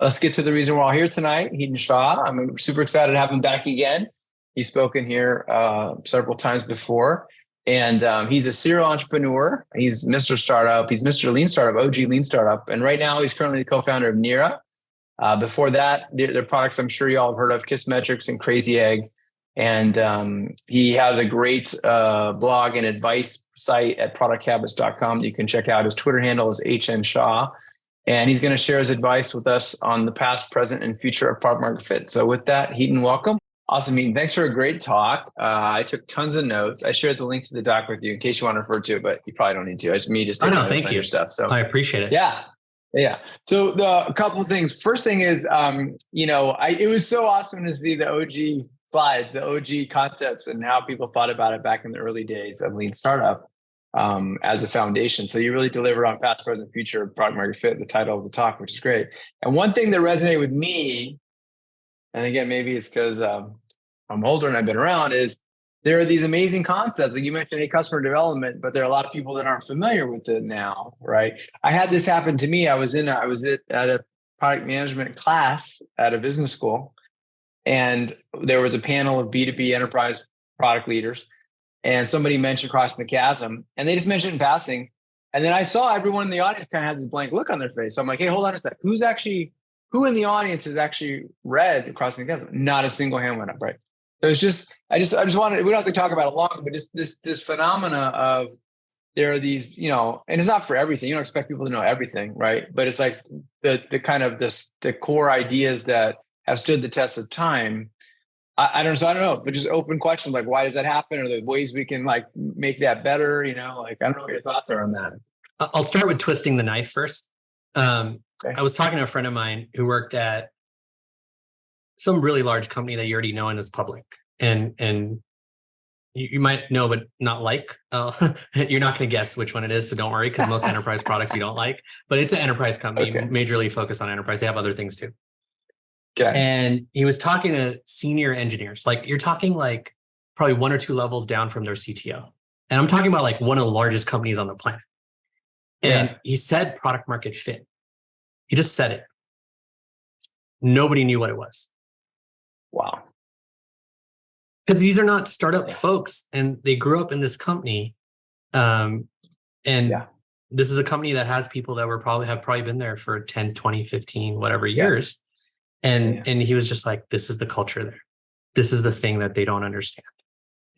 let's get to the reason we're all here tonight. Hiten Shah. I'm super excited to have him back again. He's spoken here several times before, and he's a serial entrepreneur. He's Mr. Startup. He's Mr. Lean Startup, OG Lean Startup. And right now he's currently the co-founder of Nira. Before that, their products I'm sure you all have heard of, KISSmetrics and Crazy Egg. And he has a great blog and advice site at producthabits.com that you can check out. His Twitter handle is Hiten Shah. And he's going to share his advice with us on the past, present, and future of product market fit. So with that, Hiten, welcome. Awesome, Hiten. Thanks for a great talk. I took tons of notes. I shared the link to the doc with you in case you want to refer to it, but you probably don't need to. It's me just taking notes on your stuff. So I appreciate it. Yeah. So a couple of things. First thing is, it was so awesome to see the OG slides, the OG concepts, and how people thought about it back in the early days of Lean Startup as a foundation. So you really delivered on past, present, future product market fit, the title of the talk, which is great. And one thing that resonated with me, and again, maybe it's because I'm older and I've been around, is there are these amazing concepts. Like you mentioned, customer development, but there are a lot of people that aren't familiar with it now, right? I had this happen to me. I was at a product management class at a business school, and there was a panel of B2B enterprise product leaders, and somebody mentioned crossing the chasm, and they just mentioned it in passing. And then I saw everyone in the audience kind of had this blank look on their face. So I'm like, hey, hold on a sec. Who in the audience has actually read Crossing the Chasm? Not a single hand went up, right? So it's just, I just wanted, we don't have to talk about it long, but just this phenomena of there are these, and it's not for everything. You don't expect people to know everything, right? But it's like the kind of the core ideas that have stood the test of time. I don't know, but just open questions like, why does that happen? Or the ways we can like make that better? I don't know what your thoughts are on that. I'll start with twisting the knife first. Okay. I was talking to a friend of mine who worked at some really large company that you already know and is public, and you might know but not like. You're not going to guess which one it is, so don't worry, because most enterprise products you don't like. But it's an enterprise company, okay. Majorly focused on enterprise. They have other things too. Okay. And he was talking to senior engineers, like you're talking like probably 1 or 2 levels down from their CTO, and I'm talking about like one of the largest companies on the planet. And he said product market fit. He just said it. Nobody knew what it was. Wow. Because these are not startup folks, and they grew up in this company. This is a company that has people that have probably been there for 10, 20, 15, whatever years. And he was just like, this is the culture there. This is the thing that they don't understand.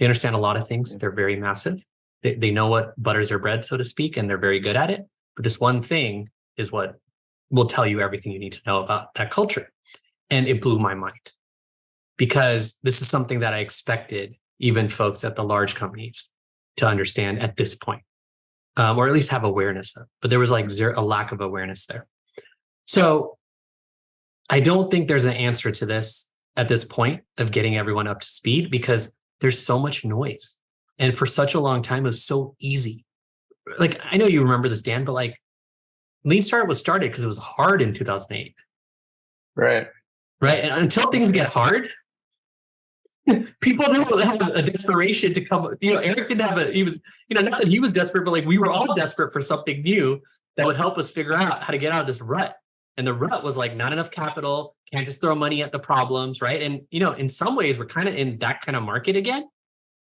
They understand a lot of things. Yeah. They're very massive. They know what butters their bread, so to speak, and they're very good at it. But this one thing is what will tell you everything you need to know about that culture. And it blew my mind, because this is something that I expected even folks at the large companies to understand at this point, or at least have awareness of. But there was like a lack of awareness there. So I don't think there's an answer to this at this point of getting everyone up to speed, because there's so much noise. And for such a long time, it was so easy. Like, I know you remember this, Dan, but like Lean Startup was started because it was hard in 2008. Right. And until things get hard, people don't have a desperation to come. Eric didn't have he was, not that he was desperate, but like we were all desperate for something new that would help us figure out how to get out of this rut. And the rut was like not enough capital, can't just throw money at the problems, right? And, in some ways we're kind of in that kind of market again,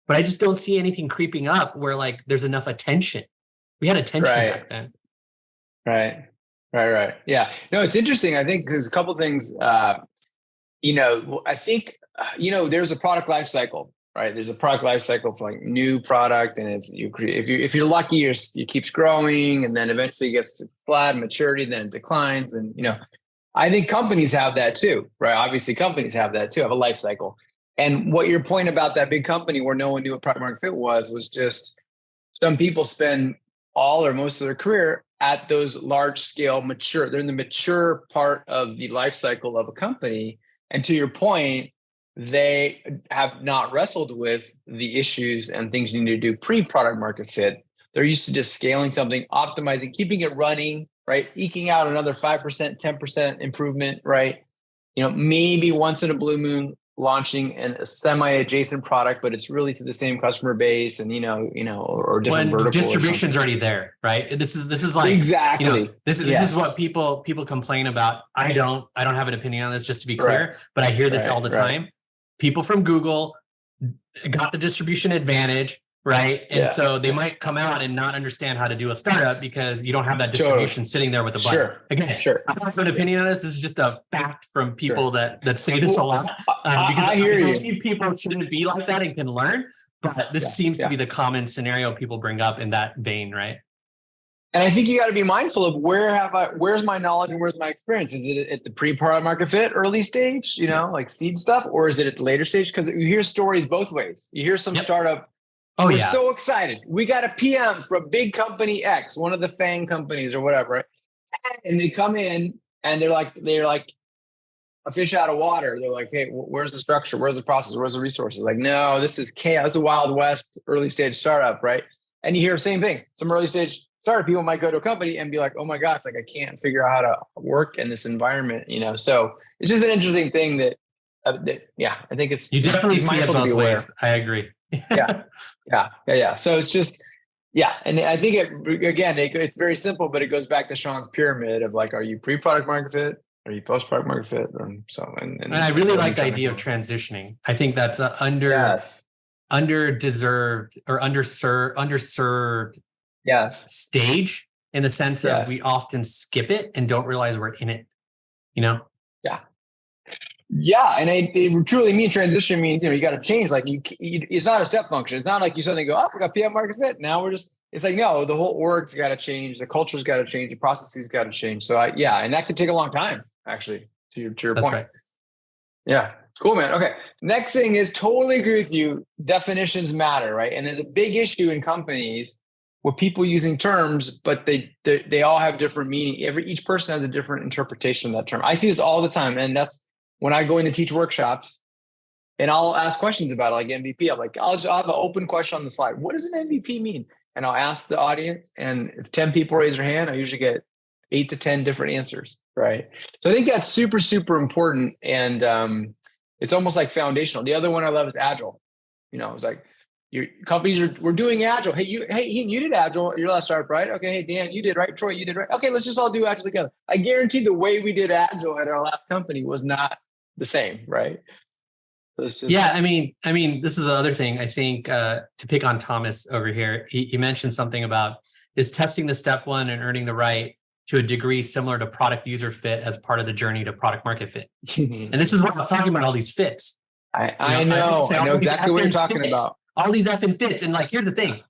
but I just don't see anything creeping up where like there's enough attention. We had attention back then. Right. Yeah. No, it's interesting. I think there's a couple of things, I think, there's a product life cycle, right? There's a product life cycle for like new product, and it's if you're lucky, it keeps growing, and then eventually it gets to flat maturity, then it declines. And, I think companies have that too, right? Obviously companies have that too, have a life cycle. And what your point about that big company where no one knew what product market fit was just some people spend all or most of their career at those large scale mature. They're in the mature part of the life cycle of a company. And to your point, they have not wrestled with the issues and things you need to do pre-product market fit. They're used to just scaling something, optimizing, keeping it running, right? Eking out another 5%, 10% improvement, right? Maybe once in a blue moon, launching a semi-adjacent product, but it's really to the same customer base and, or different vertical. Distribution's already there, right? This is like, exactly. This is what people complain about. I don't have an opinion on this, just to be clear, but I hear this all the time. People from Google got the distribution advantage, right? And so they might come out and not understand how to do a startup because you don't have that distribution sitting there with a button. Again, I don't have an opinion on this. This is just a fact from people that say this a lot. Because I believe people shouldn't be like that and can learn. But this seems to be the common scenario people bring up in that vein, right? And I think you got to be mindful of where's my knowledge and where's my experience? Is it at the pre-product market fit, early stage, like seed stuff, or is it at the later stage? Because you hear stories both ways. You hear some startup. We're so excited. We got a PM from big company X, one of the FANG companies or whatever. Right? And they come in and they're like a fish out of water. They're like, hey, where's the structure? Where's the process? Where's the resources? Like, no, this is chaos. It's a Wild West early stage startup, right? And you hear the same thing. Some early stage startup people might go to a company and be like, oh my gosh, like I can't figure out how to work in this environment, So it's just an interesting thing that I think it's, you definitely see it both ways. I agree. Yeah. So it's just, and I think it's very simple, but it goes back to Sean's pyramid of like, are you pre-product market fit? Are you post-product market fit? And I really like the idea of transitioning. I think that's underdeserved or underserved stage, in the sense of we often skip it and don't realize we're in it, Yeah, and they truly mean transition means you got to change. Like it's not a step function. It's not like you suddenly go, we got PM market fit. Now it's like no, the whole org's got to change, the culture's got to change, the processes got to change. So and that could take a long time, actually. To your point. Right. Yeah, cool, man. Okay, next thing is totally agree with you. Definitions matter, right? And there's a big issue in companies with people using terms, but they all have different meaning. Each person has a different interpretation of that term. I see this all the time, and that's when I go in to teach workshops and I'll ask questions about it, like MVP. I'll have an open question on the slide. What does an MVP mean? And I'll ask the audience. And if 10 people raise their hand, I usually get 8 to 10 different answers. Right. So I think that's super, super important. And it's almost like foundational. The other one I love is agile. It's like your companies we're doing agile. Hey, you did agile at your last startup, right? Okay. Hey, Dan, you did, right? Troy, you did, right? Okay. Let's just all do agile together. I guarantee the way we did agile at our last company was not the same, right? I mean, this is the other thing. I think to pick on Thomas over here, he mentioned something about is testing the step one and earning the right to a degree similar to product user fit as part of the journey to product market fit. And this is what I was talking about, all these fits. I know exactly what you're talking about. All these effing fits. And like, here's the thing.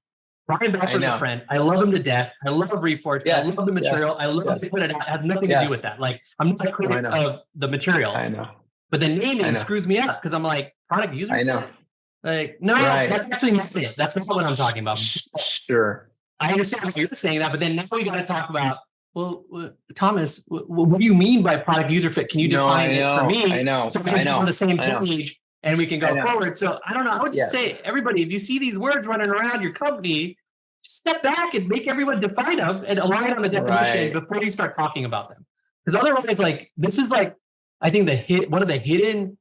Brian Balfour's a friend. I love him to death. I love Reforge. I love the material. I love to put it out. It has nothing to do with that. Like, I'm not a critic of the material. I know. But the naming screws me up because I'm like, product user fit? Like, no, that's actually not it. That's not what I'm talking about. Sure. I understand what you're saying that, but then now we got to talk about, well, Thomas, what do you mean by product user fit? Can you define it for me? I know. So we can get on the same page and we can go forward. So I don't know. I would just say, everybody, if you see these words running around your company, step back and make everyone define them and align on the definition before you start talking about them. Because otherwise, like, this is like, I think one of the hidden,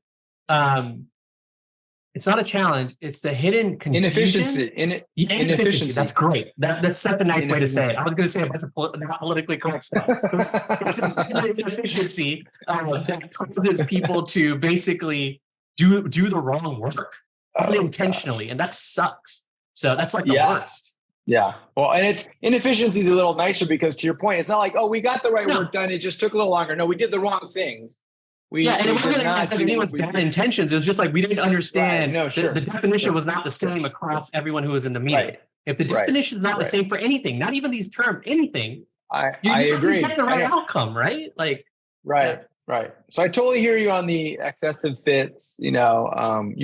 it's not a challenge. It's the hidden confusion. Inefficiency. That's great. That's such a nice way to say it. I was going to say a bunch of not politically correct stuff. It's an inefficiency that causes people to basically do the wrong work unintentionally, and that sucks. So that's like the worst. Yeah. Well, and it's inefficiency is a little nicer because to your point, it's not like, we got the right work done. It just took a little longer. No, we did the wrong things. And it wasn't like anyone's bad intentions. It was just like we didn't understand. The definition was not the same across everyone who was in the meeting. Right. If the definition is not the same for anything, not even these terms, anything, I agree. You get the right outcome, right? Like, right. So I totally hear you on the excessive fits. You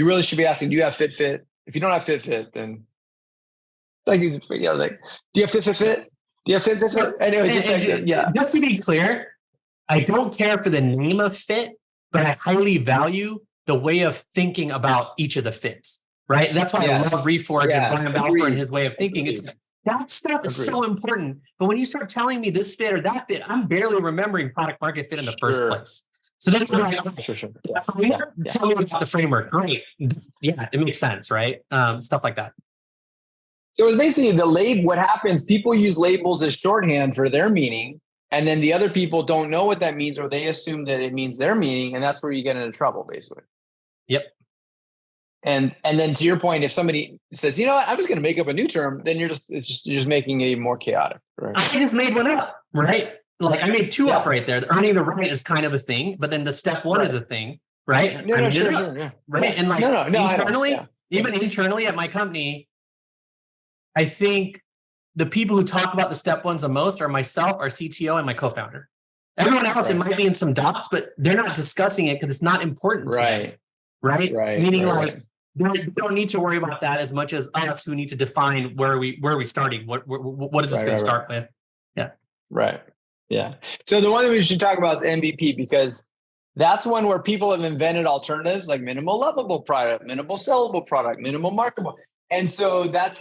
really should be asking, do you have fit? If you don't have fit, then like these, do you have fit? Do you have fit? Anyway, just to be clear, I don't care for the name of fit, but I highly value the way of thinking about each of the fits, right? That's why I love Reforge and Brian Balfour and his way of thinking. It's that stuff is so important. But when you start telling me this fit or that fit, I'm barely remembering product market fit in the first place. So that's what I Sure. Yeah. So tell me about the framework. Great. Yeah, it makes sense, right? Stuff like that. So it's basically the label. What happens, people use labels as shorthand for their meaning, and then the other people don't know what that means, or they assume that it means their meaning, and that's where you get into trouble, basically. Yep. And then to your point, if somebody says, you know what, I'm just going to make up a new term, then you're just making it more chaotic. Right? I just made one up, right? Like I made two up right there. The earning the right is kind of a thing, but then the step one is a thing, right? Sure, yeah. Right. And like internally, even internally at my company, I think the people who talk about the step ones the most are myself, our CTO, and my co-founder. Everyone else, it might be in some docs, but they're not discussing it because it's not important to them. Right. Meaning like they don't need to worry about that as much as us who need to define where are we starting? What is this going to start with? Yeah. Right. Yeah. So the one that we should talk about is MVP, because that's one where people have invented alternatives like minimal lovable product, minimal sellable product, minimal marketable. And so that's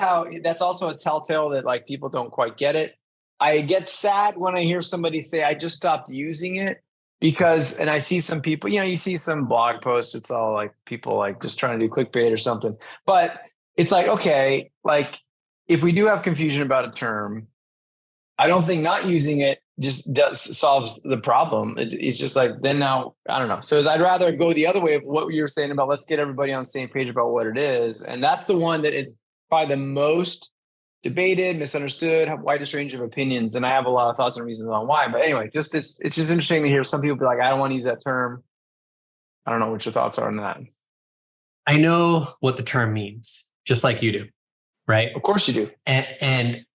also a telltale that like people don't quite get it. I get sad when I hear somebody say, I just stopped using it because, and I see some people, you see some blog posts, it's all like people like just trying to do clickbait or something. But it's like, okay, like if we do have confusion about a term, I don't think not using it just solves the problem. It's just like, then now, I don't know. So I'd rather go the other way of what you're saying about let's get everybody on the same page about what it is. And that's the one that is probably the most debated, misunderstood, have widest range of opinions. And I have a lot of thoughts and reasons on why. But anyway, it's just interesting to hear some people be like, I don't want to use that term. I don't know what your thoughts are on that. I know what the term means, just like you do. Right? Of course you do.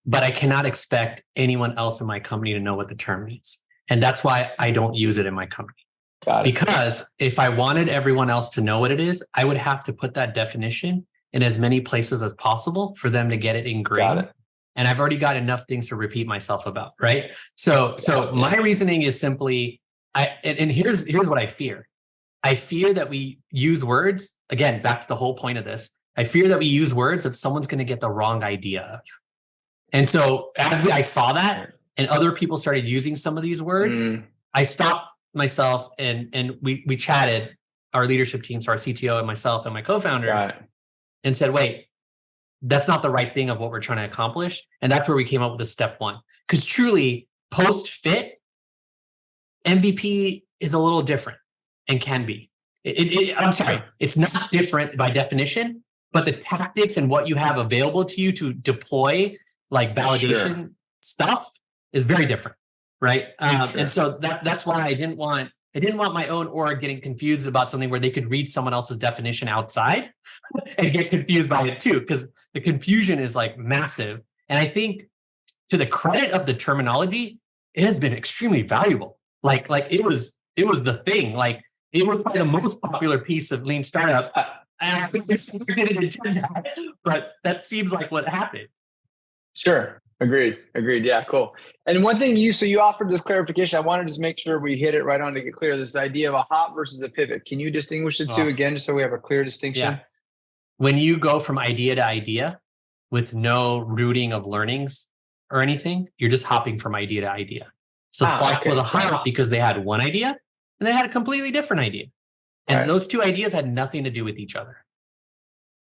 But I cannot expect anyone else in my company to know what the term means. And that's why I don't use it in my company. Got it. Because if I wanted everyone else to know what it is, I would have to put that definition in as many places as possible for them to get it ingrained. Got it. And I've already got enough things to repeat myself about, right? So my reasoning is simply, here's what I fear. I fear that we use words, again, back to the whole point of this, I fear that we use words that someone's going to get the wrong idea of. And so as I saw that and other people started using some of these words, I stopped myself and we chatted, our leadership team, so our CTO and myself and my co-founder, and said, wait, that's not the right thing of what we're trying to accomplish. And that's where we came up with the step one. Because truly, post-fit, MVP is a little different and can be. I'm sorry, it's not different by definition, but the tactics and what you have available to you to deploy like validation stuff is very different, right? And so that's why I didn't want my own org getting confused about something where they could read someone else's definition outside and get confused by it too, because the confusion is like massive. And I think to the credit of the terminology, it has been extremely valuable. Like it was the thing. Like it was probably the most popular piece of Lean Startup. I think we didn't intend that, but that seems like what happened. Sure. Agreed. Yeah, cool. And one thing you offered this clarification. I wanted to just make sure we hit it right on to get clear. This idea of a hop versus a pivot. Can you distinguish the two again, just so we have a clear distinction? Yeah. When you go from idea to idea with no rooting of learnings or anything, you're just hopping from idea to idea. So Slack was a hop because they had one idea and they had a completely different idea. And those two ideas had nothing to do with each other.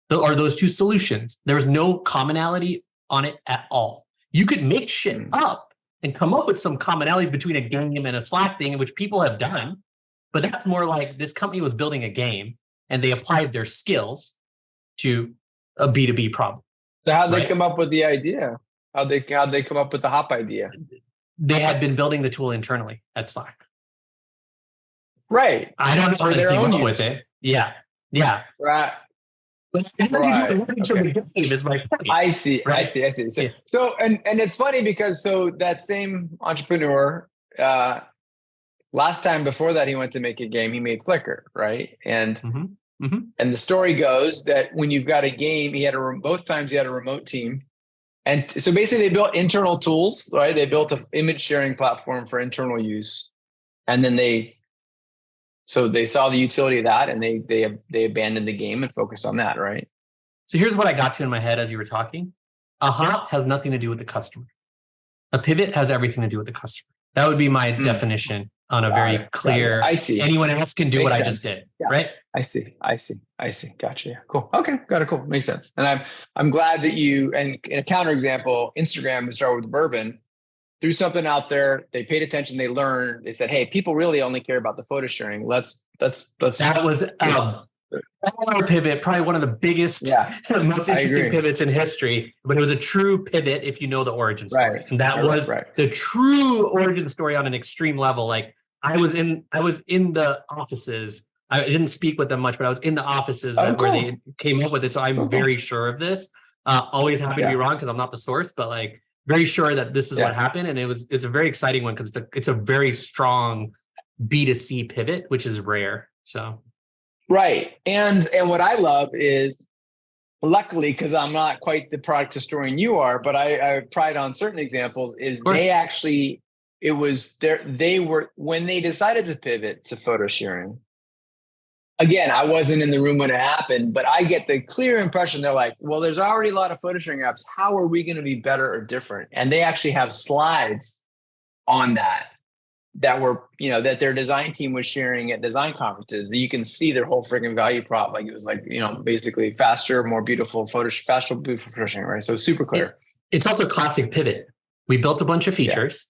Or those two solutions. There was no commonality on it at all. You could make shit up and come up with some commonalities between a game and a Slack thing, which people have done. But that's more like this company was building a game and they applied their skills to a B2B problem. So how'd they come up with the idea? How'd they come up with the hop idea? They had been building the tool internally at Slack. Right. I don't know for their own use with it. Yeah. Right. But is my point. I see. So and it's funny because that same entrepreneur, last time before that he went to make a game, he made Flickr, right? And and the story goes that when you've got a game, both times he had a remote team. And so basically they built internal tools, right? They built an image sharing platform for internal use. And then they saw the utility of that and they abandoned the game and focused on that, right? So here's what I got to in my head as you were talking. A hop has nothing to do with the customer. A pivot has everything to do with the customer. That would be my definition on a very clear, I see. Anyone else can do Makes what sense. I just did, Yeah. right? I see. Gotcha. Yeah. Cool. Okay. Got it. Cool. Makes sense. And I'm glad that you, and in a counterexample, Instagram started with bourbon, threw something out there. They paid attention. They learned. They said, "Hey, people really only care about the photo sharing. Let's." That was our pivot, probably one of the biggest, most interesting pivots in history. But it was a true pivot if you know the origin story, and that was the true origin story on an extreme level. Like I was in the offices. I didn't speak with them much, but I was in the offices where they came up with it. So I'm very sure of this. Always happy to be wrong because I'm not the source, but like very sure that this is what happened. And it's a very exciting one because it's a very strong B2C pivot, which is rare. So. Right. And what I love is, luckily, because I'm not quite the product historian you are, but I pride on certain examples, is they actually, it was there. They were, when they decided to pivot to photo sharing, again, I wasn't in the room when it happened, but I get the clear impression they're like, well, there's already a lot of photo sharing apps. How are we going to be better or different? And they actually have slides on that were, that their design team was sharing at design conferences. You can see their whole freaking value prop. Like it was like, basically faster, more beautiful photo sharing, right? So super clear. It's also a classic pivot. We built a bunch of features.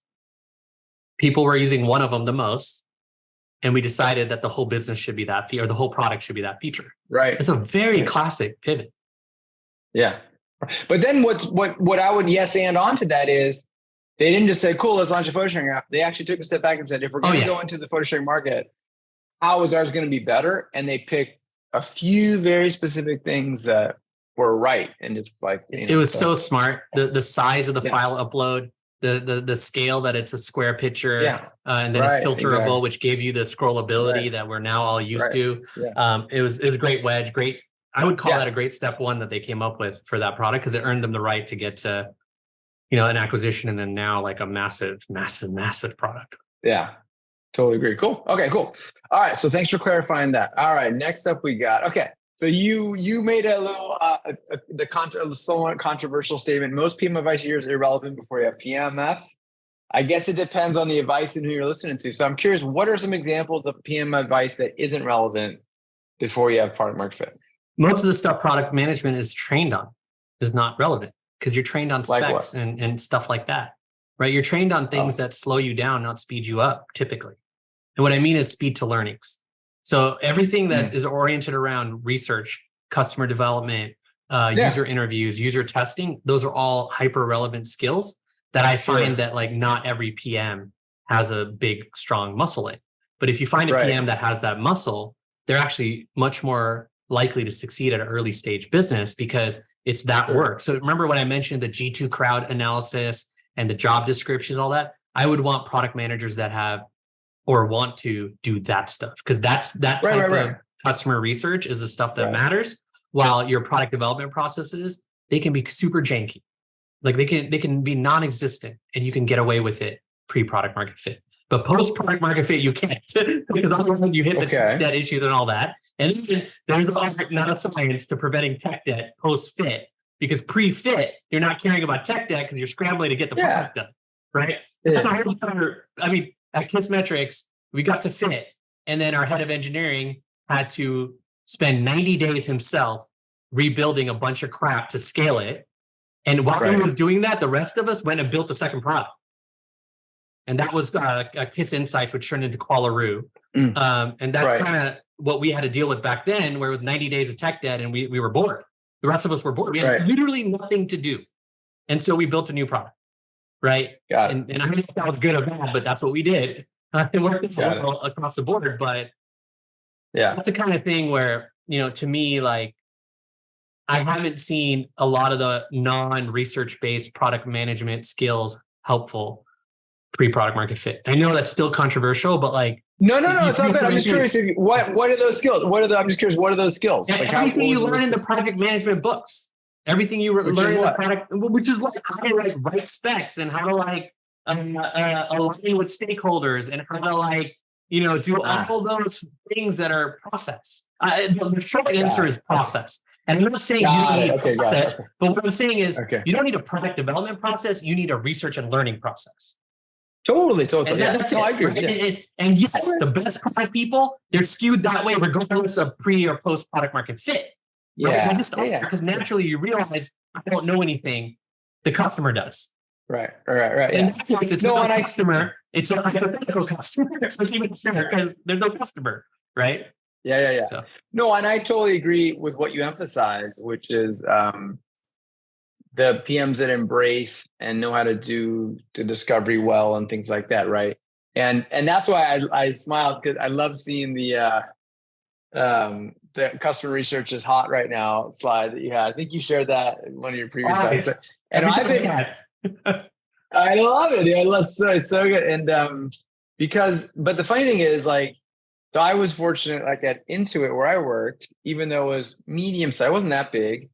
People were using one of them the most. And we decided that the whole business should be that feature, or the whole product should be that feature. Right. It's a very classic pivot. Yeah. But then what I would and onto that is, they didn't just say, cool, let's launch a photo sharing app. They actually took a step back and said, if we're going to go into the photo sharing market, how is ours going to be better? And they picked a few very specific things that were right. And it's like, it was so smart. The size of the file upload, the scale that it's a square picture, and then it's filterable, which gave you the scrollability that we're now all used to. Yeah. It was a great wedge. Great. I would call that a great step one that they came up with for that product, because it earned them the right to get to, an acquisition, and then now like a massive product. Yeah, totally agree. Cool. Okay, cool. All right. So thanks for clarifying that. All right. Next up we got, so you made a little, somewhat controversial statement. Most PM advice here is irrelevant before you have PMF. I guess it depends on the advice and who you're listening to. So I'm curious, what are some examples of PM advice that isn't relevant before you have product market fit? Most of the stuff product management is trained on is not relevant, because you're trained on specs and stuff like that, right? You're trained on things that slow you down, not speed you up, typically. And what I mean is speed to learnings. So everything that is oriented around research, customer development, user interviews, user testing, those are all hyper relevant skills that I find that like not every PM has a big, strong muscle in. But if you find a PM that has that muscle, they're actually much more likely to succeed at an early stage business, because it's that work. So remember when I mentioned the G2 crowd analysis and the job descriptions, all that, I would want product managers that have or want to do that stuff, because that type of customer research is the stuff that matters. While your product development processes, they can be super janky. Like they can be non-existent, and you can get away with it pre-product market fit. But post-product market fit, you can't, because otherwise you hit the tech debt issues and all that. And then there's not a science to preventing tech debt post-fit, because pre-fit, you're not caring about tech debt because you're scrambling to get the product done, right? I mean, at KISSmetrics, we got to fit, and then our head of engineering had to spend 90 days himself rebuilding a bunch of crap to scale it. And while he was doing that, the rest of us went and built a second product. And that was KISS Insights, which turned into Qualaroo. And that's kind of what we had to deal with back then, where it was 90 days of tech debt and we were bored. The rest of us were bored. We had literally nothing to do. And so we built a new product, right? And I don't know if that was good or bad, but that's what we did. It worked across the board. But that's the kind of thing where, to me, like, I haven't seen a lot of the non-research-based product management skills helpful pre-product market fit. I know that's still controversial, but like, no, it's not good. I'm just curious, what are those skills? I'm just curious, what are those skills? Like everything you learn in the project management books, everything you learn in the product, which is like how to like write specs and how to like align with stakeholders and how to do all those things that are process. The short answer is process. And I'm not saying you don't need a process, but what I'm saying is you don't need a product development process. You need a research and learning process. Totally. And that's no, it. I agree. Right? Yeah. And yes, the best product people, they're skewed that way regardless of pre or post product market fit. Right? Yeah. They just are, because naturally you realize I don't know anything. The customer does. Right. Yeah. In that case, it's no customer. It's a hypothetical customer. So it's even better because there's no customer, right? Yeah. So. No, and I totally agree with what you emphasize, which is the PMs that embrace and know how to do the discovery well and things like that, right? And that's why I smiled, because I love seeing the customer research is hot right now slide that you had. I think you shared that in one of your previous slides. And I've been, I love it. Yeah, it's so good. And but the funny thing is, like, so I was fortunate, like at Intuit where I worked, even though it was medium size, it wasn't that big.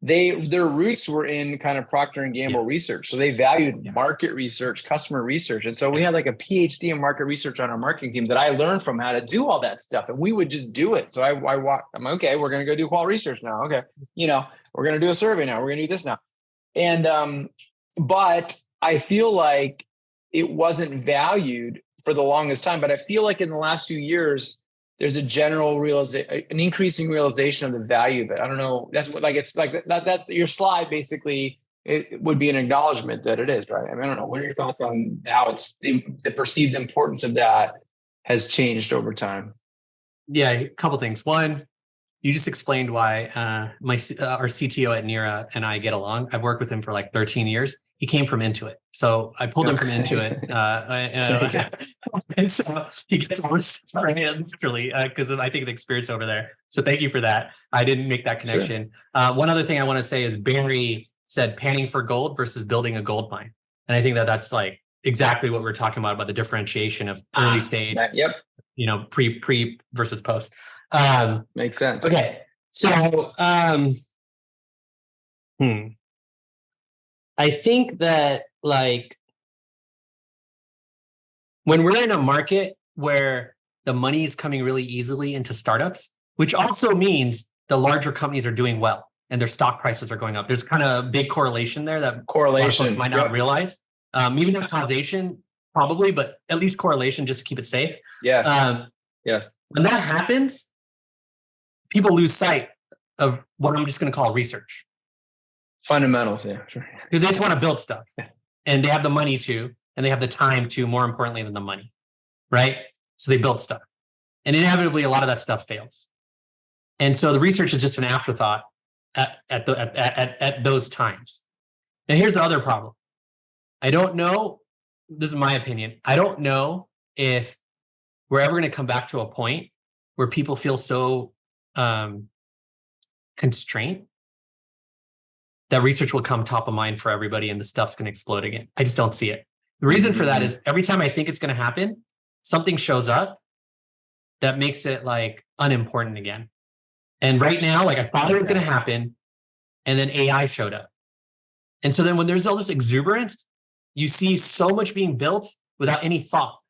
Their roots were in kind of Procter and Gamble research. So they valued market research, customer research. And so we had like a PhD in market research on our marketing team that I learned from how to do all that stuff. And we would just do it. So I'm okay, we're going to go do qual research now. Okay. We're going to do a survey now. We're going to do this now. And, but I feel like it wasn't valued for the longest time, but I feel like in the last few years, there's a general an increasing realization of the value of it. I don't know. That's what, like, it's like that's your slide. Basically, it would be an acknowledgement that it is, right? I mean, I don't know. What are your thoughts on how it's the perceived importance of that has changed over time? Yeah, a couple things. One, you just explained why our CTO at Nira and I get along. I've worked with him for like 13 years. He came from Intuit. So I pulled him from Intuit. And so he gets more stuff naturally because I think the experience over there. So thank you for that. I didn't make that connection. Sure. One other thing I want to say is Barry said panning for gold versus building a gold mine. And I think that's like exactly what we're talking about the differentiation of early stage, pre versus post. Makes sense. Okay. So, I think that like when we're in a market where the money is coming really easily into startups, which also means the larger companies are doing well and their stock prices are going up. There's kind of a big correlation there that a lot of folks might not realize. Maybe not causation, probably, but at least correlation just to keep it safe. Yes. Yes. When that happens, people lose sight of what I'm just going to call research. Fundamentals, yeah, sure. Because they just want to build stuff, and they have the money to, and they have the time to, more importantly than the money, right? So they build stuff, and inevitably a lot of that stuff fails. And so the research is just an afterthought at those times. And here's the other problem. I don't know. This is my opinion. I don't know if we're ever going to come back to a point where people feel so constrained that research will come top of mind for everybody and the stuff's going to explode again. I just don't see it. The reason for that is every time I think it's going to happen, something shows up that makes it like unimportant again. And right now, like I thought it was going to happen, and then AI showed up. And so then when there's all this exuberance, you see so much being built without any thought.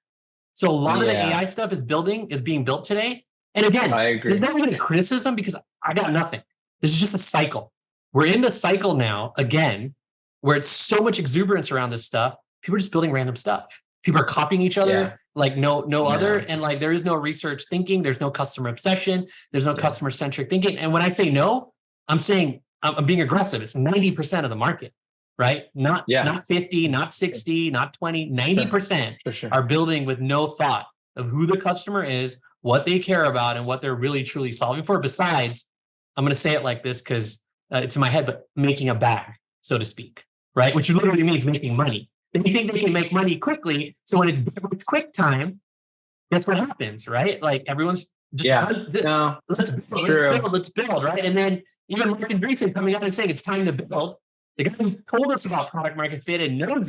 So a lot of the AI stuff is being built today. And again, I agree. There's not even a criticism because I got nothing. This is just a cycle. We're in the cycle now, again, where it's so much exuberance around this stuff. People are just building random stuff. People are copying each other like no other. And like, there is no research thinking. There's no customer obsession. There's no customer-centric thinking. And when I say no, I'm saying I'm being aggressive. It's 90% of the market, right? Not 50, not 60, not 20, 90% are building with no thought of who the customer is, what they care about, and what they're really, truly solving for. Besides, I'm going to say it like this because it's in my head, but making a bag, so to speak, right? Which literally means making money. They think they can make money quickly. So when it's quick time, that's what happens, right? Like everyone's just, let's build, right? And then even Mark Andreessen coming out and saying it's time to build. The guy who told us about product market fit and knows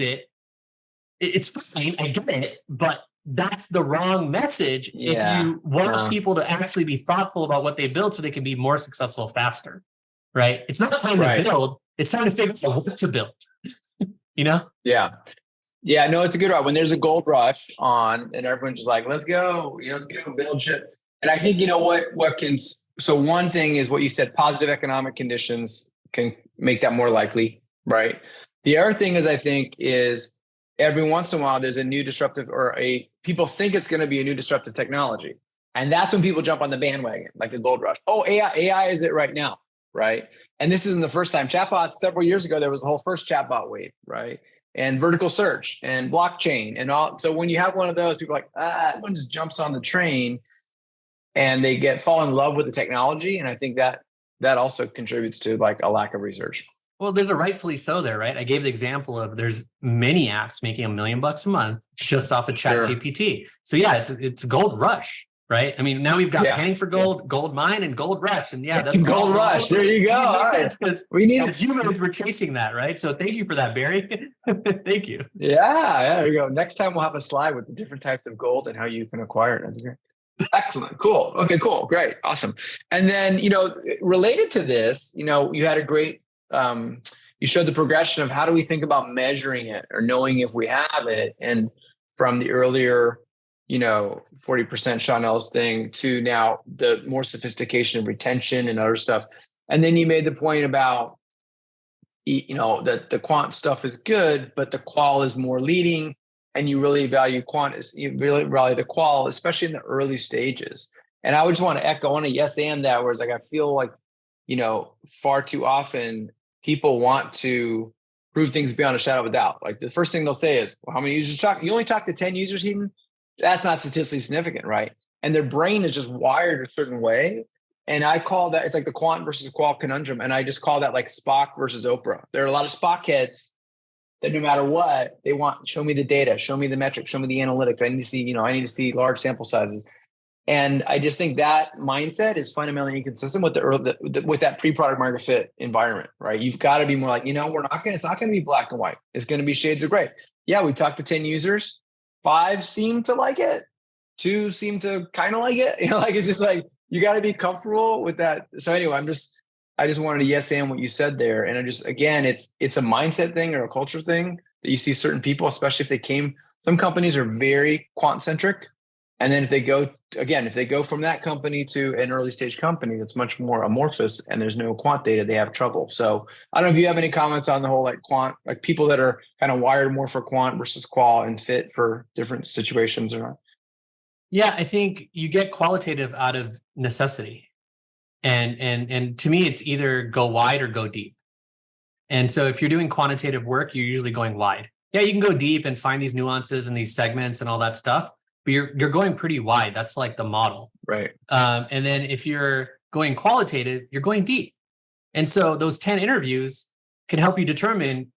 it's fine, I get it, but that's the wrong message if you want people to actually be thoughtful about what they build so they can be more successful faster. Right? It's not time to build. It's time to figure out what to build. Yeah. No, it's a good one. When there's a gold rush on and everyone's just like, let's go build shit. And I think, so one thing is what you said, positive economic conditions can make that more likely, right? The other thing is, I think, is every once in a while, there's a new disruptive people think it's going to be a new disruptive technology. And that's when people jump on the bandwagon, like the gold rush. Oh, AI is it right now, right? And this isn't the first time. Chatbots, several years ago, there was the whole first chatbot wave, right? And vertical search and blockchain and all. So when you have one of those, people are like, everyone just jumps on the train and they fall in love with the technology. And I think that also contributes to like a lack of research. Well, there's a rightfully so there, right? I gave the example of there's many apps making $1 million a month just off of ChatGPT. So yeah, it's a gold rush, right? I mean, now we've got Panning for Gold, Gold Mine, and Gold Rush, and that's Gold Rush. There you go. All right, because we need as humans we're chasing that, right? So thank you for that, Barry. Thank you. Yeah, there you go. Next time we'll have a slide with the different types of gold and how you can acquire it. Excellent. Cool. Okay, cool. Great. Awesome. And then, related to this, you had a great, you showed the progression of how do we think about measuring it or knowing if we have it. And from the earlier, 40% Chanel's thing to now the more sophistication of retention and other stuff. And then you made the point about, that the quant stuff is good, but the qual is more leading. And you really value you really value the qual, especially in the early stages. And I would just want to echo on a yes and that, whereas like I feel like, far too often people want to prove things beyond a shadow of a doubt. Like the first thing they'll say is, well, how many users you only talk to 10 users, Hiten? That's not statistically significant, right? And their brain is just wired a certain way. And I call that, it's like the quant versus qual conundrum. And I just call that like Spock versus Oprah. There are a lot of Spock heads that no matter what, they want, show me the data, show me the metrics, show me the analytics. I need to see large sample sizes. And I just think that mindset is fundamentally inconsistent with with that pre-product market fit environment, right? You've got to be more like, it's not going to be black and white. It's going to be shades of gray. Yeah, we talked to 10 users. 5 seem to like it. 2 seem to kind of like it. It's just like, you got to be comfortable with that. So anyway, I just wanted to yes and what you said there. And again, it's a mindset thing or a culture thing that you see certain people, especially if some companies are very quant centric. And then if they go from that company to an early stage company that's much more amorphous and there's no quant data, they have trouble. So I don't know if you have any comments on the whole like quant, like people that are kind of wired more for quant versus qual and fit for different situations or not. Yeah, I think you get qualitative out of necessity. And to me, it's either go wide or go deep. And so if you're doing quantitative work, you're usually going wide. Yeah, you can go deep and find these nuances and these segments and all that stuff, but you're going pretty wide. That's like the model. Right. And then if you're going qualitative, you're going deep. And so those 10 interviews can help you determine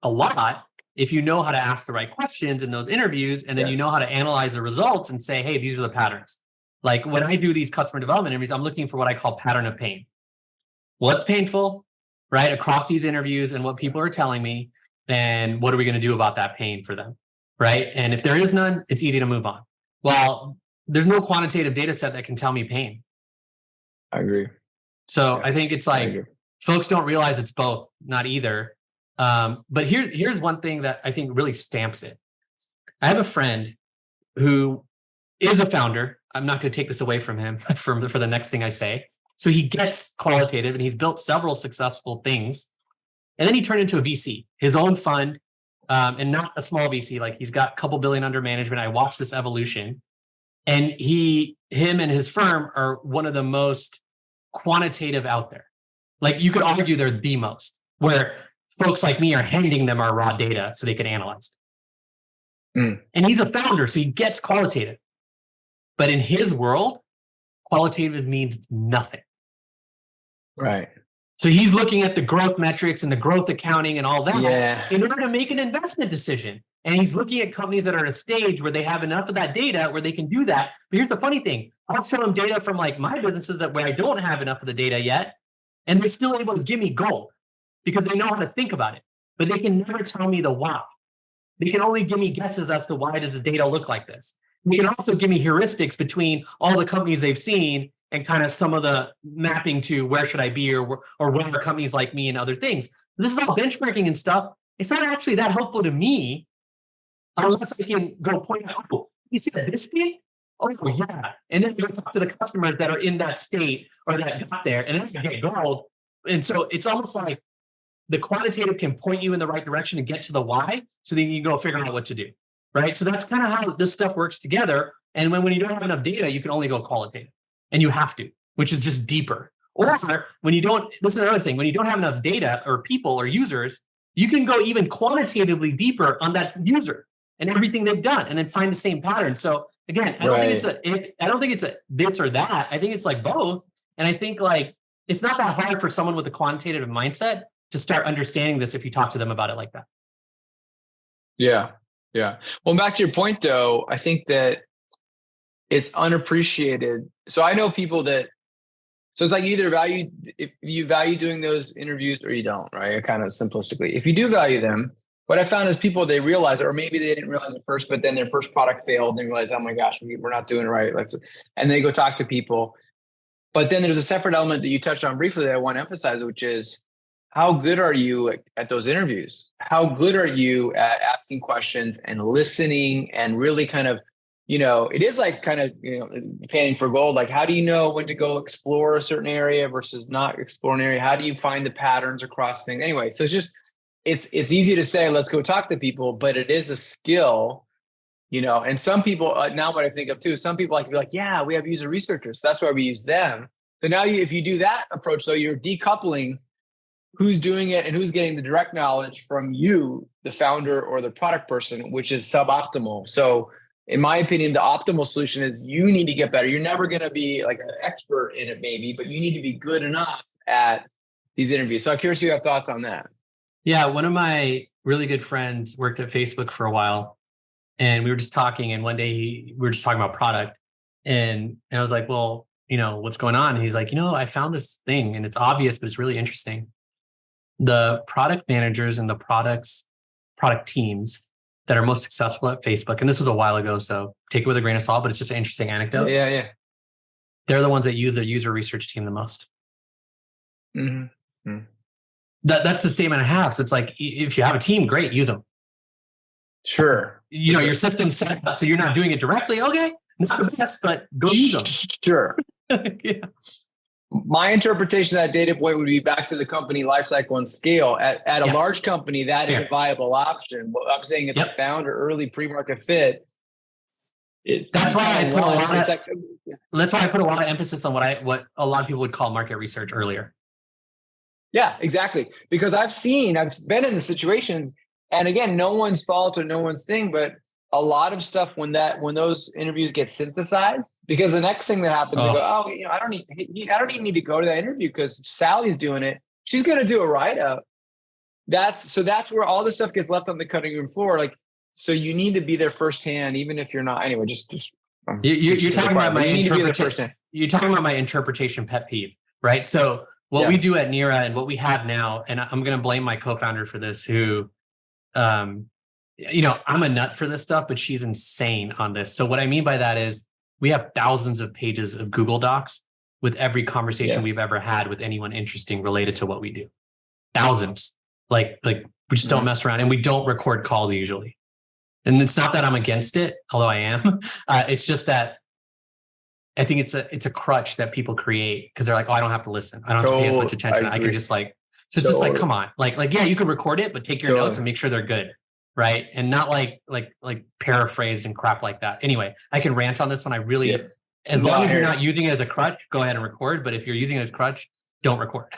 a lot if you know how to ask the right questions in those interviews, and then you know how to analyze the results and say, hey, these are the patterns. Like when I do these customer development interviews, I'm looking for what I call pattern of pain. What's painful, right, across these interviews and what people are telling me, and what are we going to do about that pain for them, right? And if there is none, it's easy to move on. Well, there's no quantitative data set that can tell me pain. I agree. So I think it's like folks don't realize it's both, not either. But here's one thing that I think really stamps it. I have a friend who is a founder. I'm not going to take this away from him for the next thing I say. So he gets qualitative and he's built several successful things. And then he turned into a VC, his own fund, and not a small VC. Like he's got a couple billion under management. I watched this evolution. And him and his firm are one of the most quantitative out there. Like you could argue they're the most, where folks like me are handing them our raw data so they can analyze it. And he's a founder, so he gets qualitative. But in his world, qualitative means nothing. Right. So he's looking at the growth metrics and the growth accounting and all that in order to make an investment decision. And he's looking at companies that are at a stage where they have enough of that data where they can do that. But here's the funny thing. I'll show him data from like my businesses where I don't have enough of the data yet. And they're still able to give me gold because they know how to think about it. But they can never tell me the why. They can only give me guesses as to why does the data look like this. They can also give me heuristics between all the companies they've seen and kind of some of the mapping to where should I be or where are companies like me and other things. This is all benchmarking and stuff. It's not actually that helpful to me unless I can go point out, oh, you see this thing? Oh, yeah. And then you go talk to the customers that are in that state or that got there and then you get gold. And so it's almost like the quantitative can point you in the right direction to get to the why. So then you go figure out what to do. Right. So that's kind of how this stuff works together. And when you don't have enough data, you can only go qualitative, and you have to, which is just deeper. Or when you don't, this is another thing, when you don't have enough data or people or users, you can go even quantitatively deeper on that user and everything they've done, and then find the same pattern. So again, I don't think it's a this or that. I think it's like both. And I think like it's not that hard for someone with a quantitative mindset to start understanding this if you talk to them about it like that. Yeah. Yeah. Well, back to your point though, I think that it's unappreciated. So I know people that, so it's like if you value doing those interviews or you don't, right? Kind of simplistically. If you do value them, what I found is people, they realize it, or maybe they didn't realize it first, but then their first product failed and they realize, oh my gosh, we're not doing it right. And they go talk to people. But then there's a separate element that you touched on briefly that I want to emphasize, which is how good are you at those interviews? How good are you at asking questions and listening and really kind of, it is like kind of, panning for gold. Like, how do you know when to go explore a certain area versus not explore an area? How do you find the patterns across things? Anyway, so it's easy to say, let's go talk to people, but it is a skill, and some people, now what I think of too, some people like to be like, yeah, we have user researchers. That's why we use them. So now if you do that approach, though, you're decoupling who's doing it and who's getting the direct knowledge from you, the founder or the product person, which is suboptimal. So in my opinion, the optimal solution is you need to get better. You're never going to be like an expert in it, maybe, but you need to be good enough at these interviews. So I'm curious if you have thoughts on that. Yeah. One of my really good friends worked at Facebook for a while, and we were just talking, and one day we were just talking about product, and I was like, well, what's going on? And he's like, I found this thing and it's obvious, but it's really interesting. The product managers and the product teams that are most successful at Facebook, and this was a while ago, so take it with a grain of salt, but it's just an interesting anecdote. Yeah. They're the ones that use their user research team the most. Mm-hmm. That's the statement I have. So it's like, if you have a team, great, use them. Sure. Your system's set up so you're not doing it directly. Okay, not the best, but go use them. Sure. Yeah. My interpretation of that data point would be back to the company lifecycle and scale. At a large company, that is a viable option. What I'm saying, it's a founder, early pre-market fit. That's why I put a lot of emphasis on what a lot of people would call market research earlier. Yeah, exactly. Because I've been in the situations, and again, no one's fault or no one's thing, but a lot of stuff when those interviews get synthesized, because the next thing that happens, they go, I don't even need to go to that interview because Sally's doing it. She's going to do a write-up. That's where all this stuff gets left on the cutting room floor. Like, so you need to be there firsthand, even if you're not. Anyway, you're talking about my interpretation. You're talking about my interpretation pet peeve, right? So what we do at Nira and what we have now, and I'm going to blame my co-founder for this, who, I'm a nut for this stuff, but she's insane on this. So what I mean by that is we have thousands of pages of Google Docs with every conversation we've ever had with anyone interesting related to what we do. Thousands. Like we just don't mess around, and we don't record calls usually. And it's not that I'm against it, although I am. It's just that I think it's a crutch that people create because they're like, oh, I don't have to listen. I don't have to pay as much attention. I can just it's just like, come on, yeah, you can record it, but take your notes and make sure they're good. Right. And not like paraphrase and crap like that. Anyway, I can rant on this one. As long as you're not using it as a crutch, go ahead and record. But if you're using it as crutch, don't record.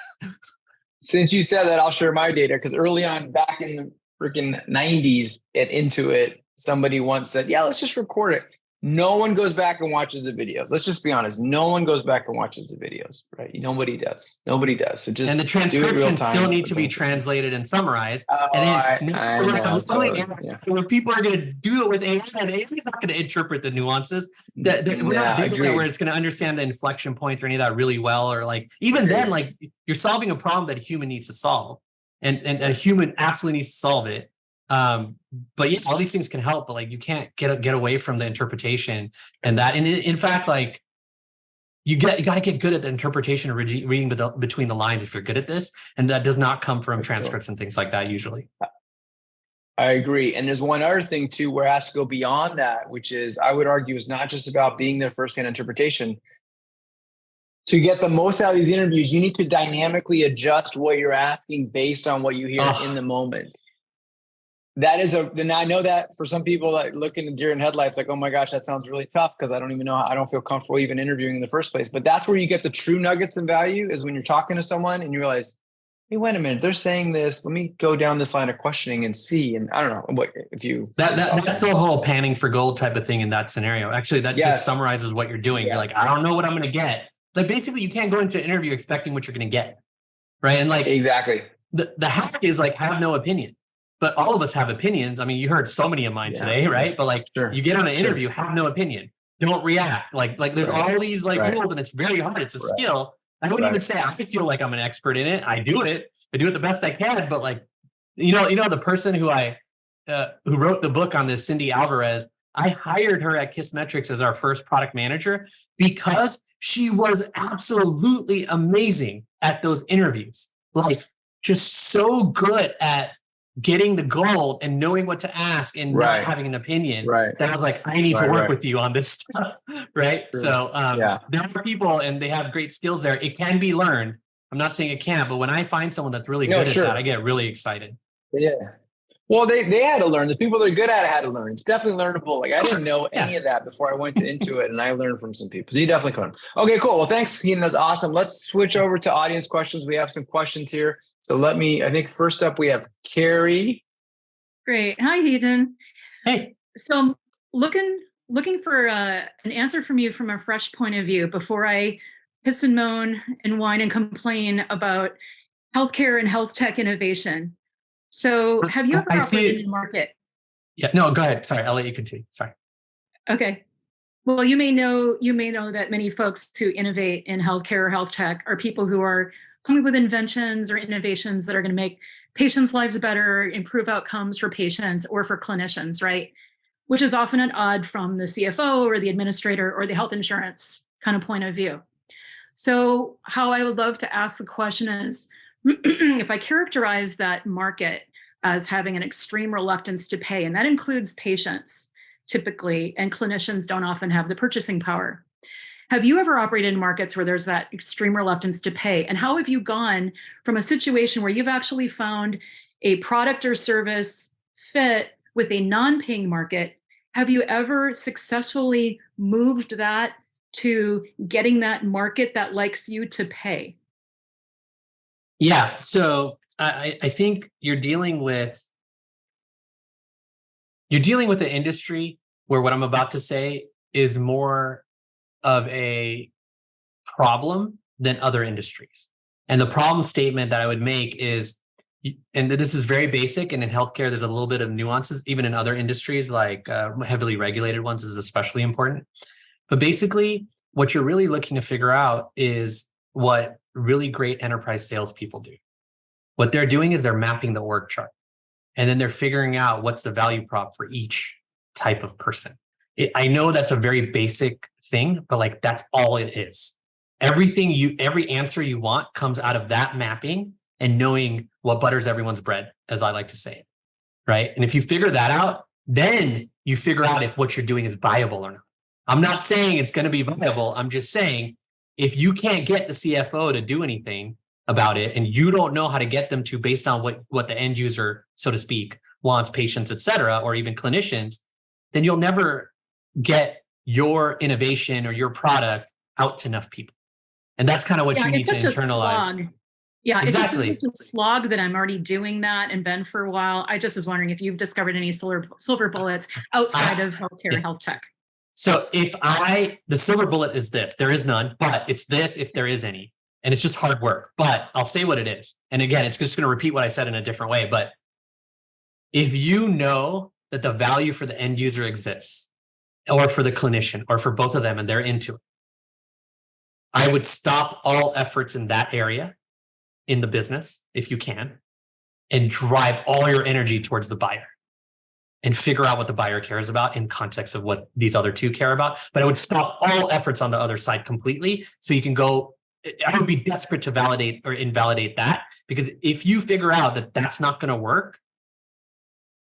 Since you said that, I'll share my data, because early on, back in the freaking 90s at Intuit, somebody once said, yeah, let's just record it. No one goes back and watches the videos. Let's just be honest. No one goes back and watches the videos, right? Nobody does. So just, and the transcriptions still need to be translated and summarized. When people are going to do it with AI, and AI is not going to interpret the nuances. We're not doing it where it's going to understand the inflection point or any of that really well, or then you're solving a problem that a human needs to solve, and a human absolutely needs to solve it. But yeah, all these things can help, but you can't get away from the interpretation, and that, and in fact, you got to get good at the interpretation of reading between the lines if you're good at this, and that does not come from transcripts and things like that usually. I agree. And there's one other thing too, where it has to go beyond that, which is, I would argue, is not just about being there firsthand interpretation. to get the most out of these interviews, you need to dynamically adjust what you're asking based on what you hear in the moment. That is and I know that for some people that looking at deer in headlights, like, oh my gosh, that sounds really tough because I don't even know, I don't feel comfortable even interviewing in the first place. But that's where you get the true nuggets and value, is when you're talking to someone and you realize, hey, wait a minute, they're saying this. Let me go down this line of questioning and see. And I don't know what if you that's the whole panning for gold type of thing in that scenario. Actually, that just summarizes what you're doing. You're like, I don't know what I'm going to get. Like basically, you can't go into an interview expecting what you're going to get, right? And like exactly, the hack is like have no opinion. But all of us have opinions. I mean, you heard so many of mine today, right? But like, you get on an interview, have no opinion, don't react. Like there's all these like rules, and it's very hard. It's a skill. I wouldn't even say I feel like I'm an expert in it. I do it the best I can. But like, you know, the person who who wrote the book on this, Cindy Alvarez, I hired her at KISSmetrics as our first product manager because she was absolutely amazing at those interviews. Like, just so good at getting the gold and knowing what to ask and not having an opinion. That I was like, I need to work with you on this stuff. Right. True. So there are people and they have great skills there. It can be learned. I'm not saying it can't, but when I find someone that's really good at that, I get really excited. Yeah. Well, they had to learn. The people that are good at it had to learn. It's definitely learnable. Like I didn't know any of that before I went into it, and I learned from some people. So you definitely can learn. Okay, cool. Well, thanks, Hiten. That's awesome. Let's switch over to audience questions. We have some questions here. So I think first up we have Carrie. Great. Hi, Hiten. Hey. So looking for an answer from you from a fresh point of view before I piss and moan and whine and complain about healthcare and health tech innovation. So have you ever operated in the market? Yeah, no, go ahead. Sorry, I'll let you continue. Sorry. Okay. Well, you may know that many folks who innovate in healthcare or health tech are people who are coming with inventions or innovations that are going to make patients' lives better, improve outcomes for patients or for clinicians, right? Which is often at odds from the CFO or the administrator or the health insurance kind of point of view. So how I would love to ask the question is, if I characterize that market as having an extreme reluctance to pay, and that includes patients typically, and clinicians don't often have the purchasing power. Have you ever operated in markets where there's that extreme reluctance to pay? And how have you gone from a situation where you've actually found a product or service fit with a non-paying market? Have you ever successfully moved that to getting that market that likes you to pay? Yeah. So I think you're dealing with an industry where what I'm about to say is more of a problem than other industries. And the problem statement that I would make is, and this is very basic, and in healthcare, there's a little bit of nuances, even in other industries, like heavily regulated ones is especially important. But basically, what you're really looking to figure out is what really great enterprise salespeople do. What they're doing is they're mapping the org chart, and then they're figuring out what's the value prop for each type of person. I know that's a very basic thing, but like that's all it is. Every answer you want comes out of that mapping and knowing what butters everyone's bread, as I like to say it, right? And if you figure that out, then you figure out if what you're doing is viable or not. I'm not saying it's going to be viable. I'm just saying if you can't get the CFO to do anything about it, and you don't know how to get them to based on what the end user, so to speak, wants, patients, et cetera, or even clinicians, then you'll never get your innovation or your product out to enough people. And that's kind of what you need to internalize. Yeah, exactly. It's just a slog that I'm already doing that and been for a while. I just was wondering if you've discovered any silver bullets outside of healthcare and health tech. So the silver bullet is this, there is none, but it's this if there is any. And it's just hard work, but I'll say what it is. And again, it's just going to repeat what I said in a different way. But if you know that the value for the end user exists, or for the clinician, or for both of them, and they're into it, I would stop all efforts in that area in the business, if you can, and drive all your energy towards the buyer and figure out what the buyer cares about in context of what these other two care about. But I would stop all efforts on the other side completely. So you can go, I would be desperate to validate or invalidate that, because if you figure out that that's not going to work,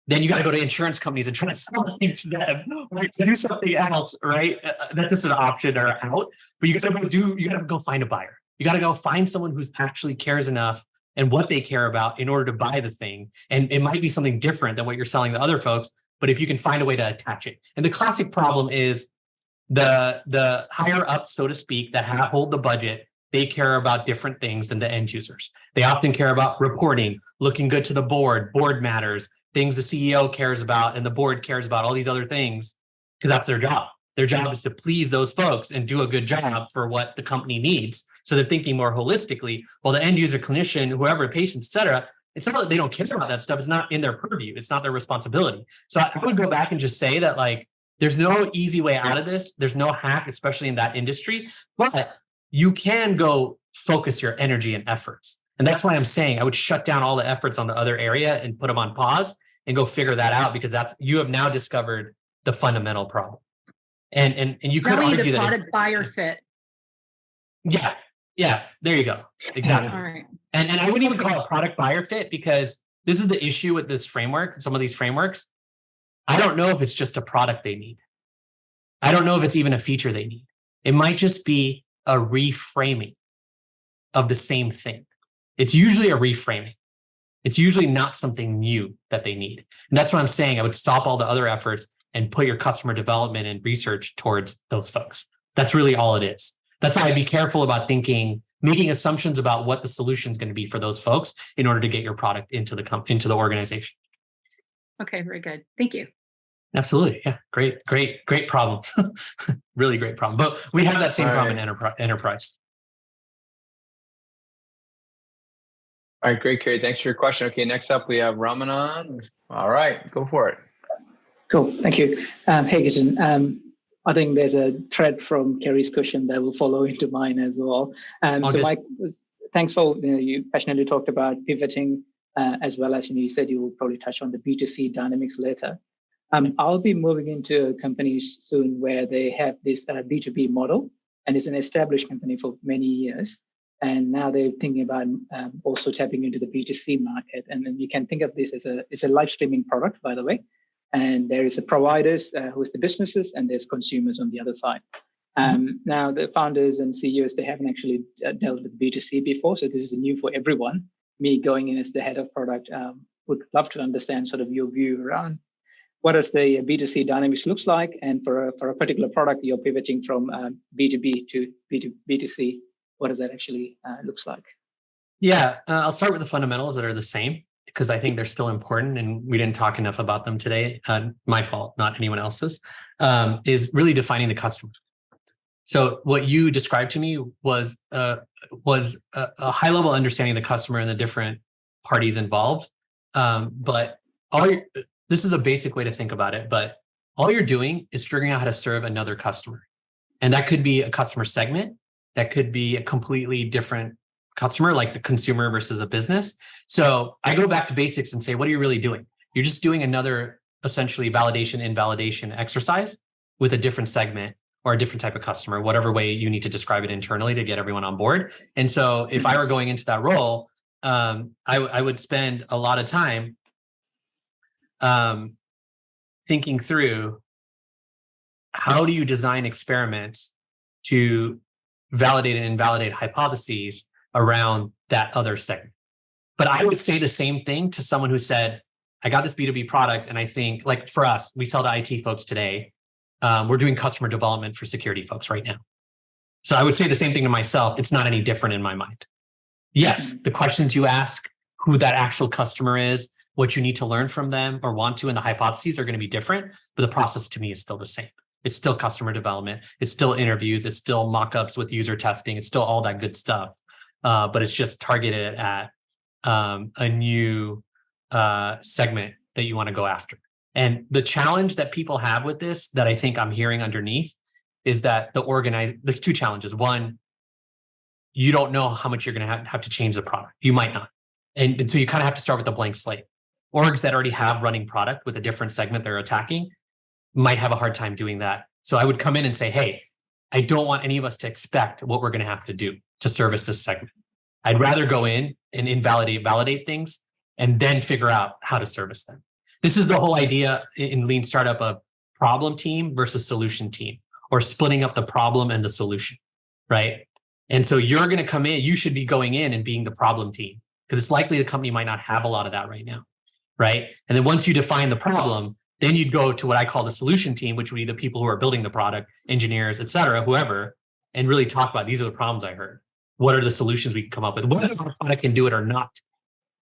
then you got to go to insurance companies and try to sell something to them, or do something else, right? That's just an option or out. But you got to go find a buyer. You got to go find someone who's actually cares enough and what they care about in order to buy the thing. And it might be something different than what you're selling to other folks, but if you can find a way to attach it. And the classic problem is the higher ups, so to speak, that hold the budget, they care about different things than the end users. They often care about reporting, looking good to the board matters, things the CEO cares about and the board cares about, all these other things, because that's their job. Their job is to please those folks and do a good job for what the company needs. So they're thinking more holistically. While the end user, clinician, whoever, patient, et cetera, it's not that they don't care about that stuff. It's not in their purview. It's not their responsibility. So I would go back and just say that, like, there's no easy way out of this. There's no hack, especially in that industry, but you can go focus your energy and efforts. And that's why I'm saying I would shut down all the efforts on the other area and put them on pause and go figure that out, because you have now discovered the fundamental problem. And you could argue the that product buyer fit. Yeah, there you go. Exactly. All right. And I wouldn't even call it product buyer fit, because this is the issue with this framework, some of these frameworks. I don't know if it's just a product they need. I don't know if it's even a feature they need. It might just be a reframing of the same thing. It's usually a reframing. It's usually not something new that they need. And that's what I'm saying. I would stop all the other efforts and put your customer development and research towards those folks. That's really all it is. That's why I'd be careful about making assumptions about what the solution is going to be for those folks in order to get your product into the organization. Okay, very good. Thank you. Absolutely. Yeah. Great problem. Really great problem. But we have that same problem in enterprise. All right, great, Kerry. Thanks for your question. Okay, next up we have Ramanan. All right, go for it. Cool, thank you. Hey, Hiten. I think there's a thread from Kerry's question that will follow into mine as well. So Mike, thanks for, you passionately talked about pivoting, as well as, you said you will probably touch on the B2C dynamics later. I'll be moving into companies soon where they have this B2B model, and it's an established company for many years. And now they're thinking about also tapping into the B2C market. And then you can think of this as it's a live streaming product, by the way. And there is a providers who is the businesses, and there's consumers on the other side. Now the founders and CEOs, they haven't actually dealt with B2C before. So this is new for everyone. Me going in as the head of product would love to understand sort of your view around what does the B2C dynamics looks like. And for a particular product, you're pivoting from B2B to B2C. What does that actually looks like? Yeah, I'll start with the fundamentals that are the same, because I think they're still important, and we didn't talk enough about them today. My fault, not anyone else's. Is really defining the customer. So what you described to me was a high level understanding of the customer and the different parties involved. But this is a basic way to think about it. But all you're doing is figuring out how to serve another customer, and that could be a customer segment. That could be a completely different customer, like the consumer versus a business. So I go back to basics and say, what are you really doing? You're just doing another essentially validation, invalidation exercise with a different segment or a different type of customer, whatever way you need to describe it internally to get everyone on board. And so if I were going into that role, I would spend a lot of time thinking through, how do you design experiments to validate and invalidate hypotheses around that other segment. But I would say the same thing to someone who said, I got this B2B product, and I think, like for us, we sell to IT folks today. We're doing customer development for security folks right now. So I would say the same thing to myself. It's not any different in my mind. Yes, the questions you ask, who that actual customer is, what you need to learn from them or want to, and the hypotheses are going to be different, but the process to me is still the same. It's still customer development. It's still interviews. It's still mock-ups with user testing. It's still all that good stuff. But it's just targeted at a new segment that you want to go after. And the challenge that people have with this, that I think I'm hearing underneath, is that there's two challenges. One, you don't know how much you're going to have to change the product. You might not. And so you kind of have to start with a blank slate. Orgs that already have running product with a different segment they're attacking might have a hard time doing that. So I would come in and say, hey, I don't want any of us to expect what we're going to have to do to service this segment. I'd rather go in and validate things and then figure out how to service them. This is the whole idea in Lean Startup of problem team versus solution team, or splitting up the problem and the solution, right? And so you're going to come in, you should be going in and being the problem team, because it's likely the company might not have a lot of that right now, right? And then once you define the problem, then you'd go to what I call the solution team, which would be the people who are building the product, engineers, et cetera, whoever, and really talk about, these are the problems I heard. What are the solutions we can come up with? Whether our product can do it or not.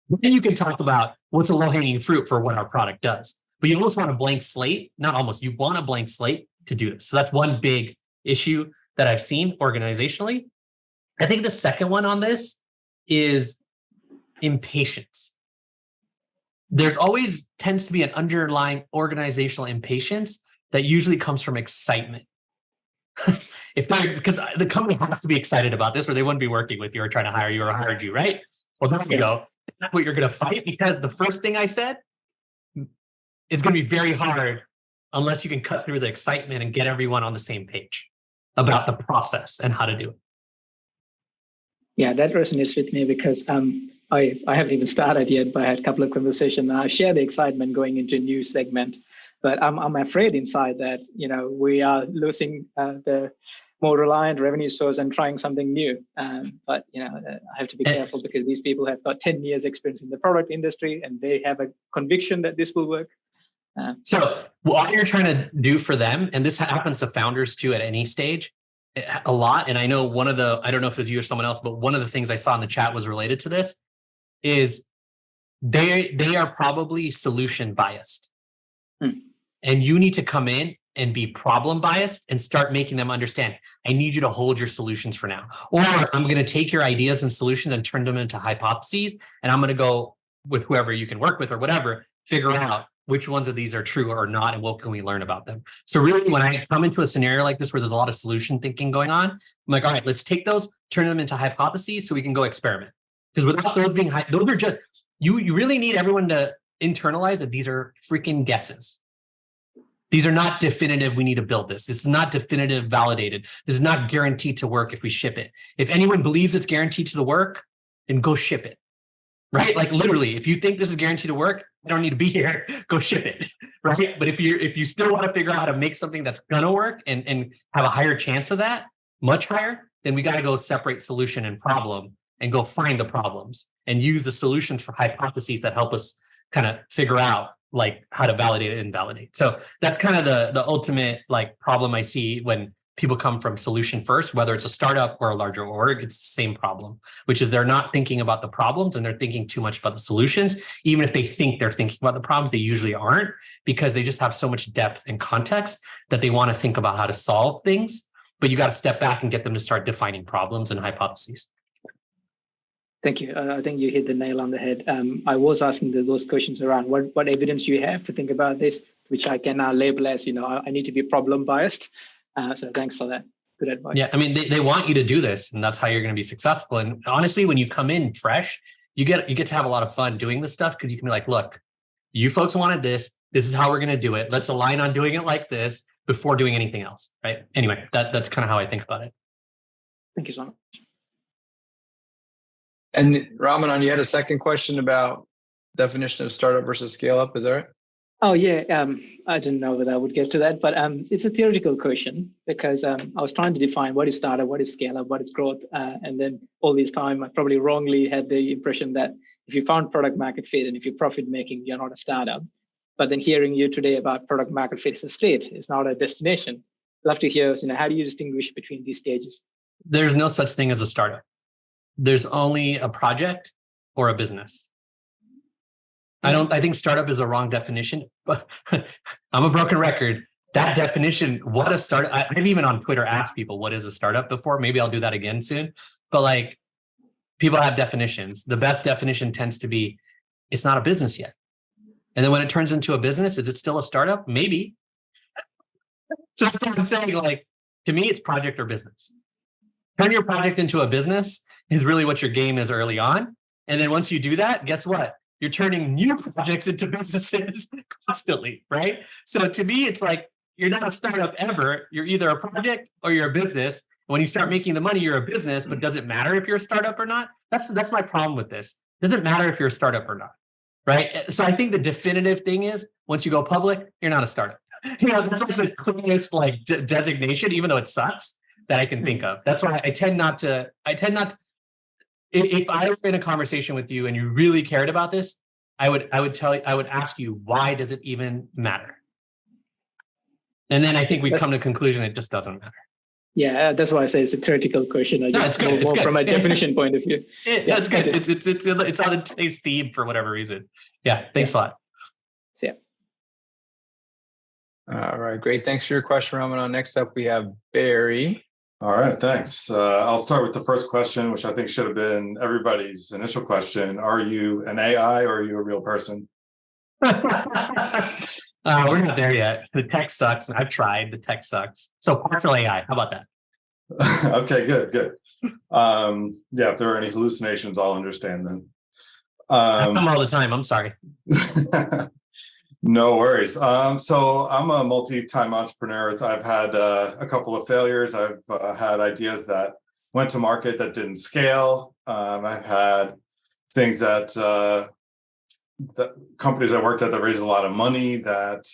Then you can talk about what's the low-hanging fruit for what our product does. But you almost want a blank slate, not almost, you want a blank slate to do this. So that's one big issue that I've seen organizationally. I think the second one on this is impatience. There's always tends to be an underlying organizational impatience that usually comes from excitement. Because the company has to be excited about this, or they wouldn't be working with you or trying to hire you or hired you, right? Well, there you go. That's what you're going to fight, because the first thing I said is going to be very hard unless you can cut through the excitement and get everyone on the same page about the process and how to do it. Yeah, that resonates with me because I haven't even started yet, but I had a couple of conversations. I share the excitement going into a new segment, but I'm afraid inside that, we are losing the more reliant revenue source and trying something new. But I have to be careful because these people have got 10 years experience in the product industry and they have a conviction that this will work. So what you're trying to do for them, and this happens to founders too at any stage, a lot. And I know I don't know if it was you or someone else, but one of the things I saw in the chat was related to this, is they are probably solution biased. And you need to come in and be problem biased and start making them understand, I need you to hold your solutions for now. Or I'm going to take your ideas and solutions and turn them into hypotheses. And I'm going to go with whoever you can work with or whatever, figure out which ones of these are true or not, and what can we learn about them. So really, when I come into a scenario like this where there's a lot of solution thinking going on, I'm like, all right, let's take those, turn them into hypotheses so we can go experiment. Because without those being those are just, you really need everyone to internalize that these are freaking guesses. These are not definitive, we need to build this. This is not definitive, validated. This is not guaranteed to work if we ship it. If anyone believes it's guaranteed to work, then go ship it. Right? Like literally, if you think this is guaranteed to work, I don't need to be here, go ship it. Right? But if you still want to figure out how to make something that's gonna work and have a higher chance of that, much higher, then we got to go separate solution and problem and go find the problems and use the solutions for hypotheses that help us kind of figure out like how to validate it and validate. So that's kind of the ultimate like problem I see when people come from solution first, whether it's a startup or a larger org, it's the same problem, which is they're not thinking about the problems and they're thinking too much about the solutions. Even if they think they're thinking about the problems, they usually aren't, because they just have so much depth and context that they want to think about how to solve things. But you got to step back and get them to start defining problems and hypotheses. Thank you. I think you hit the nail on the head. I was asking those questions around what evidence you have to think about this, which I can now label as, I need to be problem biased. So thanks for that. Good advice. Yeah, I mean, they want you to do this, and that's how you're going to be successful. And honestly, when you come in fresh, you get to have a lot of fun doing this stuff, because you can be like, look, you folks wanted this. This is how we're going to do it. Let's align on doing it like this before doing anything else, right? Anyway, that's kind of how I think about it. Thank you so much. And Ramanan, you had a second question about definition of startup versus scale up, is that right? Oh, yeah. I didn't know whether I would get to that, but it's a theoretical question, because I was trying to define what is startup, what is scale up, what is growth. And then all this time, I probably wrongly had the impression that if you found product market fit and if you're profit making, you're not a startup. But then hearing you today about product market fit is a state, it's not a destination. I'd love to hear, how do you distinguish between these stages? There's no such thing as a startup. There's only a project or a business. I think startup is a wrong definition, but I'm a broken record. That definition, what a startup, I've even on Twitter asked people, what is a startup before? Maybe I'll do that again soon. But like, people have definitions. The best definition tends to be, it's not a business yet. And then when it turns into a business, is it still a startup? Maybe. So that's what I'm saying. Like, to me, it's project or business. Turn your project into a business is really what your game is early on. And then once you do that, guess what? You're turning new projects into businesses constantly, right? So to me, it's like, you're not a startup ever. You're either a project or you're a business. When you start making the money, you're a business, but does it matter if you're a startup or not? That's my problem with this. Does it matter if you're a startup or not? right? So I think the definitive thing is once you go public, you're not a startup. That's like the cleanest like designation, even though it sucks, that I can think of. That's why I tend not to, if I were in a conversation with you and you really cared about this, I would ask you, why does it even matter? And then I think we'd come to the conclusion it just doesn't matter. Yeah, that's why I say it's a theoretical question. I just go more from a definition point of view. That's good. It's on today's theme for whatever reason. Yeah, thanks a lot. Yeah. All right, great. Thanks for your question, Ramon. Next up, we have Barry. All right, thanks. I'll start with the first question, which I think should have been everybody's initial question. Are you an AI or are you a real person? We're not there yet. The tech sucks. I've tried. The tech sucks. So partial AI. How about that? Okay, good. Yeah, if there are any hallucinations, I'll understand them. I come all the time. I'm sorry. No worries. So I'm a multi-time entrepreneur. I've had a couple of failures. I've had ideas that went to market that didn't scale. I've had things that companies I worked at that raised a lot of money that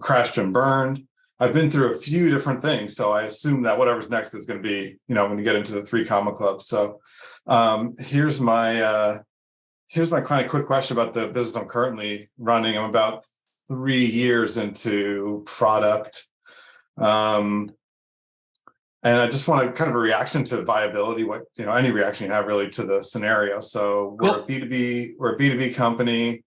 crashed and burned. I've been through a few different things. So I assume that whatever's next is going to be, when you get into the 3 comma club. So here's my kind of quick question about the business I'm currently running. I'm about 3 years into product. And I just want kind of a reaction to viability, any reaction you have really to the scenario. So we're a B2B company.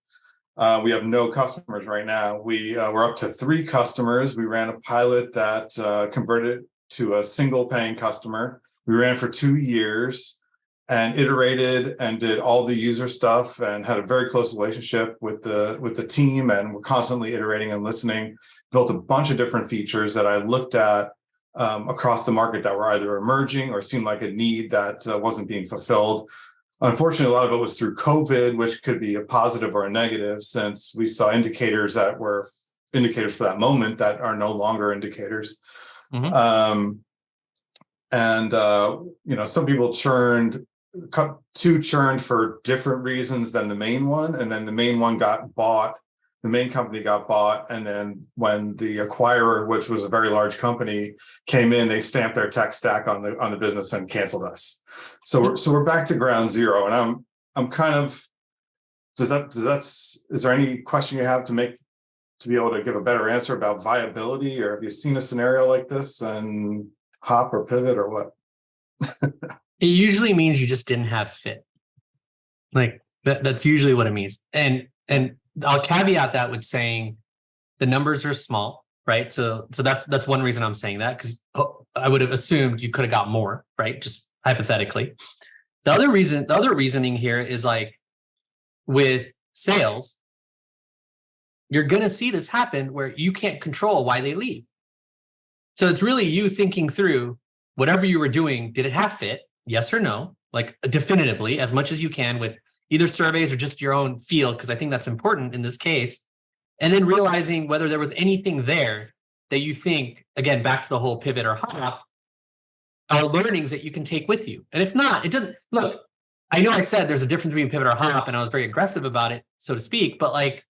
We have no customers right now. We're up to 3 customers. We ran a pilot that converted to a single paying customer. We ran for 2 years and iterated and did all the user stuff and had a very close relationship with the team, and we're constantly iterating and listening. Built a bunch of different features that I looked at across the market that were either emerging or seemed like a need that wasn't being fulfilled. Unfortunately, a lot of it was through COVID, which could be a positive or a negative, since we saw indicators that were indicators for that moment that are no longer indicators. Mm-hmm. Some people churned for different reasons than the main one, and then the main one got bought. The main company got bought, and then when the acquirer, which was a very large company, came in, they stamped their tech stack on the business and canceled us. So we're back to ground zero, and I'm kind of is there any question you have to be able to give a better answer about viability, or have you seen a scenario like this and hop or pivot or what? It usually means you just didn't have fit. Like that's usually what it means. And I'll caveat that with saying the numbers are small, right? So that's one reason I'm saying that, because I would have assumed you could have got more, right? Just hypothetically. The other reasoning here is like with sales, you're going to see this happen where you can't control why they leave. So it's really you thinking through whatever you were doing. Did it have fit? Yes or no? Like definitively, as much as you can with either surveys or just your own feel, because I think that's important in this case. And then realizing whether there was anything there that you think, again, back to the whole pivot or hop, are learnings that you can take with you. And if not, it doesn't, look, I know I said there's a difference between pivot or hop, and I was very aggressive about it, so to speak, but like,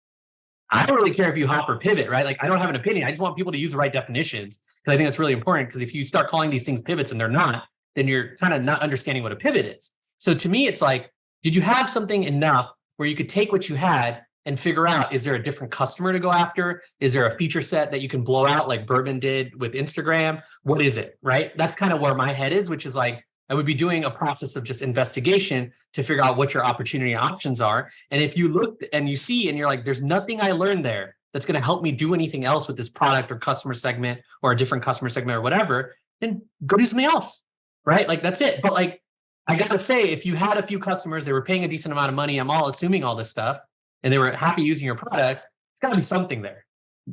I don't really care if you hop or pivot, right? Like, I don't have an opinion. I just want people to use the right definitions, because I think that's really important, because if you start calling these things pivots and they're not, then you're kind of not understanding what a pivot is. So to me, it's like, did you have something enough where you could take what you had and figure out, is there a different customer to go after? Is there a feature set that you can blow out like Bourbon did with Instagram? What is it, right? That's kind of where my head is, which is like, I would be doing a process of just investigation to figure out what your opportunity options are. And if you look and you see, and you're like, there's nothing I learned there that's going to help me do anything else with this product or customer segment or a different customer segment or whatever, then go do something else, right? Like, that's it. But like, I gotta say, if you had a few customers, they were paying a decent amount of money, I'm all assuming all this stuff, and they were happy using your product, it's gotta be something there.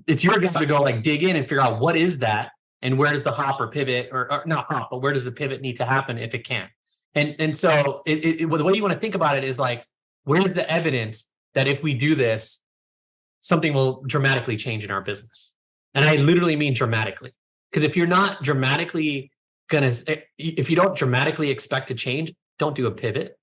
It's your job to go like dig in and figure out what is that, and where does the hop or pivot, or not hop, but where does the pivot need to happen if it can? And so the way you want to think about it is like, where's the evidence that if we do this, something will dramatically change in our business? And I literally mean dramatically, because if you're not dramatically if you don't dramatically expect a change, don't do a pivot.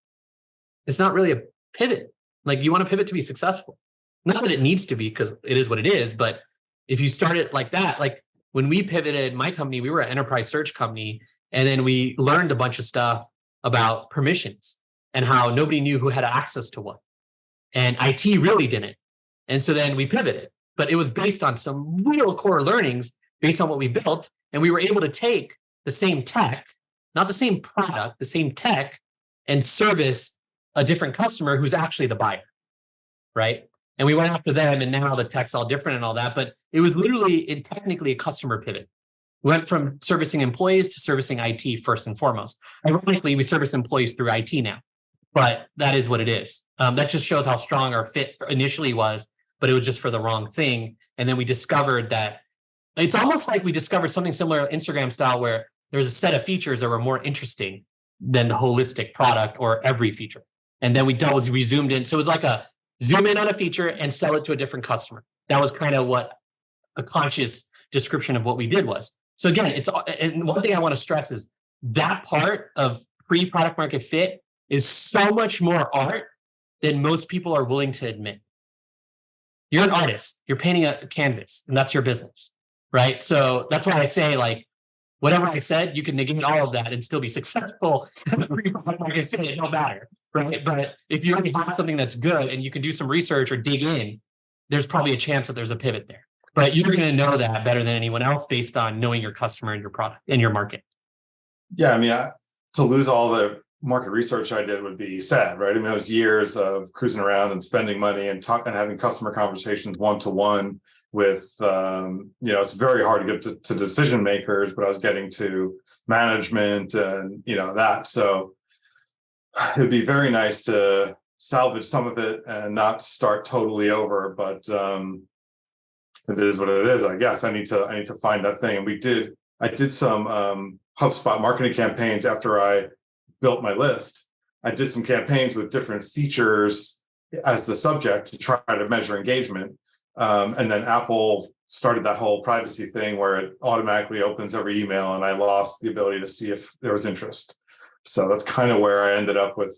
It's not really a pivot. Like you want to pivot to be successful. Not that it needs to be, because it is what it is, but if you start it like that, like when we pivoted my company, we were an enterprise search company, and then we learned a bunch of stuff about permissions and how nobody knew who had access to what. And IT really didn't. And so then we pivoted, but it was based on some real core learnings based on what we built. And we were able to take the same tech, not the same product, the same tech, and service a different customer who's actually the buyer, right? And we went after them, and now the tech's all different and all that, but it was literally and technically a customer pivot. We went from servicing employees to servicing IT first and foremost. Ironically, we service employees through IT now, but that is what it is. That just shows how strong our fit initially was, but it was just for the wrong thing. And then we discovered that it's almost like we discovered something similar Instagram style, where there's a set of features that were more interesting than the holistic product or every feature. And then we zoomed in. So it was like a zoom in on a feature and sell it to a different customer. That was kind of what a conscious description of what we did was. So again, and one thing I want to stress is that part of pre-product market fit is so much more art than most people are willing to admit. You're an artist, you're painting a canvas, and that's your business, right? So that's why I say, like, whatever I said, you can negate all of that and still be successful. Pre-product market fit, it don't matter, right? But if you already have something that's good and you can do some research or dig in, there's probably a chance that there's a pivot there. But you're going to know that better than anyone else based on knowing your customer and your product and your market. Yeah, I mean, to lose all the market research I did would be sad, right? I mean, it was years of cruising around and spending money and having customer conversations one-to-one with, it's very hard to get to decision makers, but I was getting to management and, that. So it'd be very nice to salvage some of it and not start totally over, but it is what it is, I guess. I need to find that thing. And I did some HubSpot marketing campaigns after I built my list. I did some campaigns with different features as the subject to try to measure engagement. And then Apple started that whole privacy thing where it automatically opens every email, and I lost the ability to see if there was interest. So that's kind of where I ended up with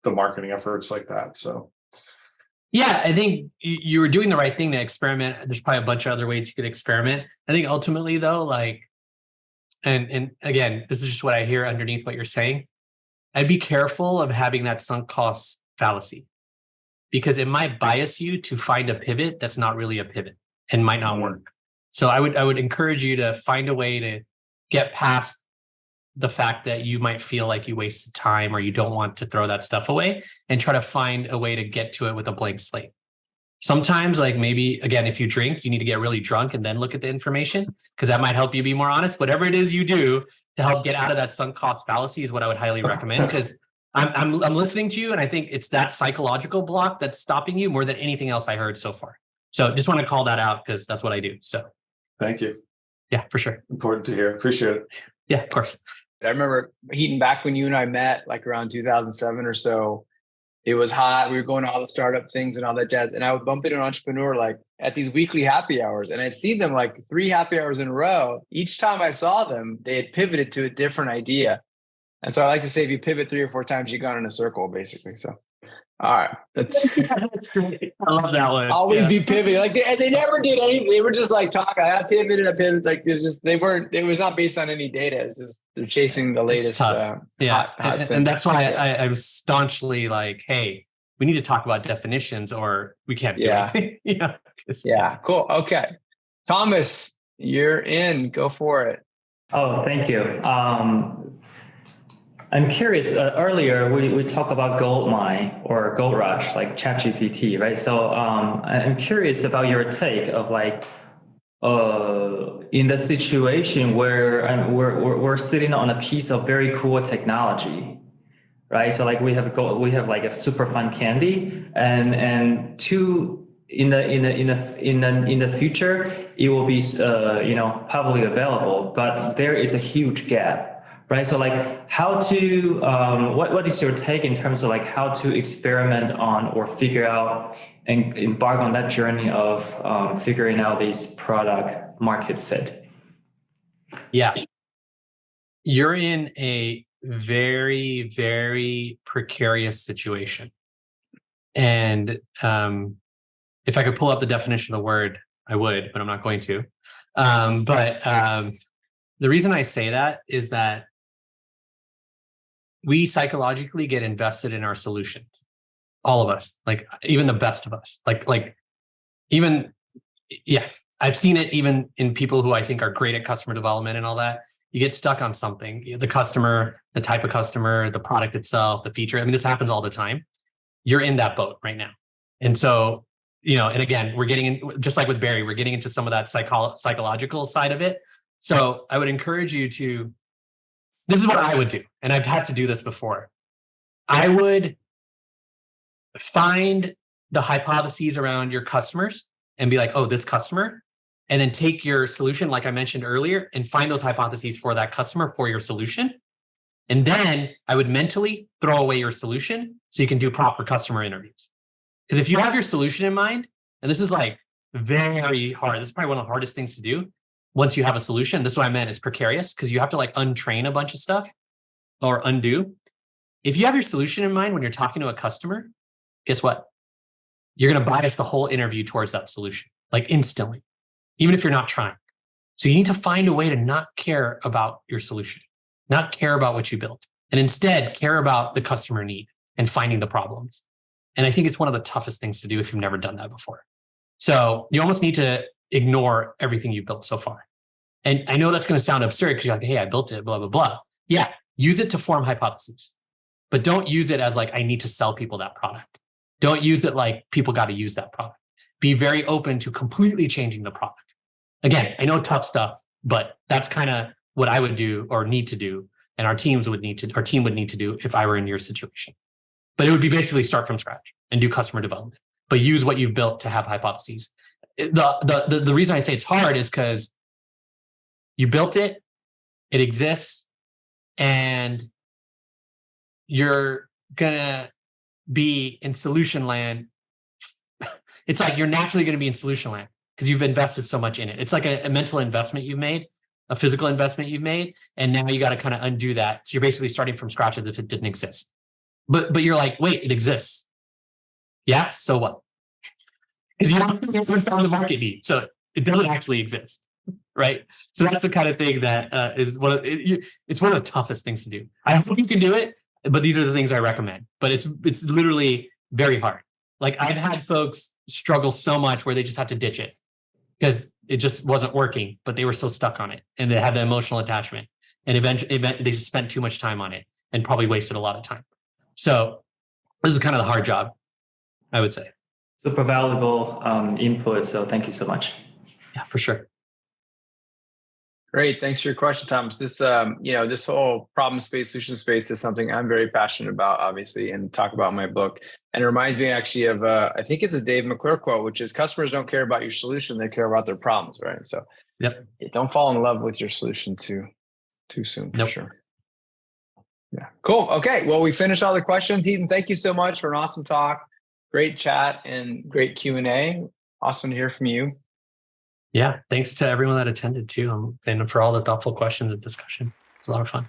the marketing efforts like that. So yeah, I think you were doing the right thing to experiment. There's probably a bunch of other ways you could experiment. I think ultimately though, like, and again, this is just what I hear underneath what you're saying. I'd be careful of having that sunk cost fallacy, because it might bias you to find a pivot that's not really a pivot and might not work. So I would encourage you to find a way to get past the fact that you might feel like you wasted time or you don't want to throw that stuff away, and try to find a way to get to it with a blank slate. Sometimes, like maybe, again, if you drink, you need to get really drunk and then look at the information, because that might help you be more honest. Whatever it is you do to help get out of that sunk cost fallacy is what I would highly recommend, because I'm listening to you, and I think it's that psychological block that's stopping you more than anything else I heard so far. So just want to call that out, because that's what I do. So thank you. Yeah, for sure. Important to hear. Appreciate it. Yeah, of course. I remember, Hiten, back when you and I met, like around 2007 or so, it was hot. We were going to all the startup things and all that jazz. And I would bump into an entrepreneur like at these weekly happy hours. And I'd see them like 3 happy hours in a row. Each time I saw them, they had pivoted to a different idea. And so I like to say, if you pivot 3 or 4 times, you've gone in a circle, basically. So, all right. That's great. I love that one. Always be pivoting. Like they never did anything. They were just like talking. I pivoted. Like it was not based on any data. It's just they're chasing the latest. Hot and that's why I'm staunchly like, hey, we need to talk about definitions or we can't do anything. Yeah. Cool. Okay. Thomas, you're in. Go for it. Oh, thank you. I'm curious, earlier we talked about gold mine or gold rush, like ChatGPT, right? So I'm curious about your take of like, in the situation where we're sitting on a piece of very cool technology, right? So like we have like a super fun candy, and in the future it will be publicly available, but there is a huge gap. Right. So like how to, what is your take in terms of like how to experiment on or figure out and embark on that journey of figuring out this product market fit? Yeah. You're in a very, very precarious situation. And if I could pull up the definition of the word, I would, but I'm not going to. The reason I say that is that we psychologically get invested in our solutions. All of us, like even the best of us, I've seen it even in people who I think are great at customer development and all that. You get stuck on something, the customer, the type of customer, the product itself, the feature. I mean, this happens all the time. You're in that boat right now. And so, and again, we're getting in, just like with Barry, we're getting into some of that psychological side of it. So I would encourage you to, this is what I would do. And I've had to do this before. I would find the hypotheses around your customers and be like, oh, this customer, and then take your solution, like I mentioned earlier, and find those hypotheses for that customer for your solution. And then I would mentally throw away your solution so you can do proper customer interviews. Because if you have your solution in mind, and this is like very hard, this is probably one of the hardest things to do. Once you have a solution, this is what I meant, is precarious, because you have to like untrain a bunch of stuff or undo. If you have your solution in mind when you're talking to a customer, guess what? You're going to bias the whole interview towards that solution, like instantly, even if you're not trying. So you need to find a way to not care about your solution, not care about what you built, and instead care about the customer need and finding the problems. And I think it's one of the toughest things to do if you've never done that before. So you almost need to ignore everything you've built so far. And I know that's going to sound absurd because you're like, hey, I built it, blah, blah, blah. Yeah, use it to form hypotheses, but don't use it as like, I need to sell people that product. Don't use it like people got to use that product. Be very open to completely changing the product. Again, I know tough stuff, but that's kind of what I would do or need to do. And our team would need to do if I were in your situation. But it would be basically start from scratch and do customer development, but use what you've built to have hypotheses. The reason I say it's hard is because you built it, it exists, and you're gonna be in solution land. It's like you're naturally going to be in solution land because you've invested so much in it. It's like a mental investment you've made, a physical investment you've made, and now you got to kind of undo that. So you're basically starting from scratch as if it didn't exist. But you're like, wait, it exists. Yeah, so what? Because you don't know what's on the market need, so it doesn't actually exist, right? So that's the kind of thing that is it's one of the toughest things to do. I hope you can do it, but these are the things I recommend. But it's literally very hard. Like I've had folks struggle so much where they just had to ditch it because it just wasn't working, but they were so stuck on it and they had the emotional attachment, and eventually they spent too much time on it and probably wasted a lot of time. So this is kind of the hard job, I would say. Super valuable input. So thank you so much. Yeah, for sure. Great. Thanks for your question, Thomas. This, this whole problem space, solution space is something I'm very passionate about, obviously, and talk about in my book. And it reminds me actually of, I think it's a Dave McClure quote, which is customers don't care about your solution. They care about their problems, right? So Don't fall in love with your solution too soon, for sure. Yeah. Cool. Okay. Well, we finished all the questions. Hiten, thank you so much for an awesome talk. Great chat and great Q&A. Awesome to hear from you. Yeah. Thanks to everyone that attended too, and for all the thoughtful questions and discussion. It was a lot of fun.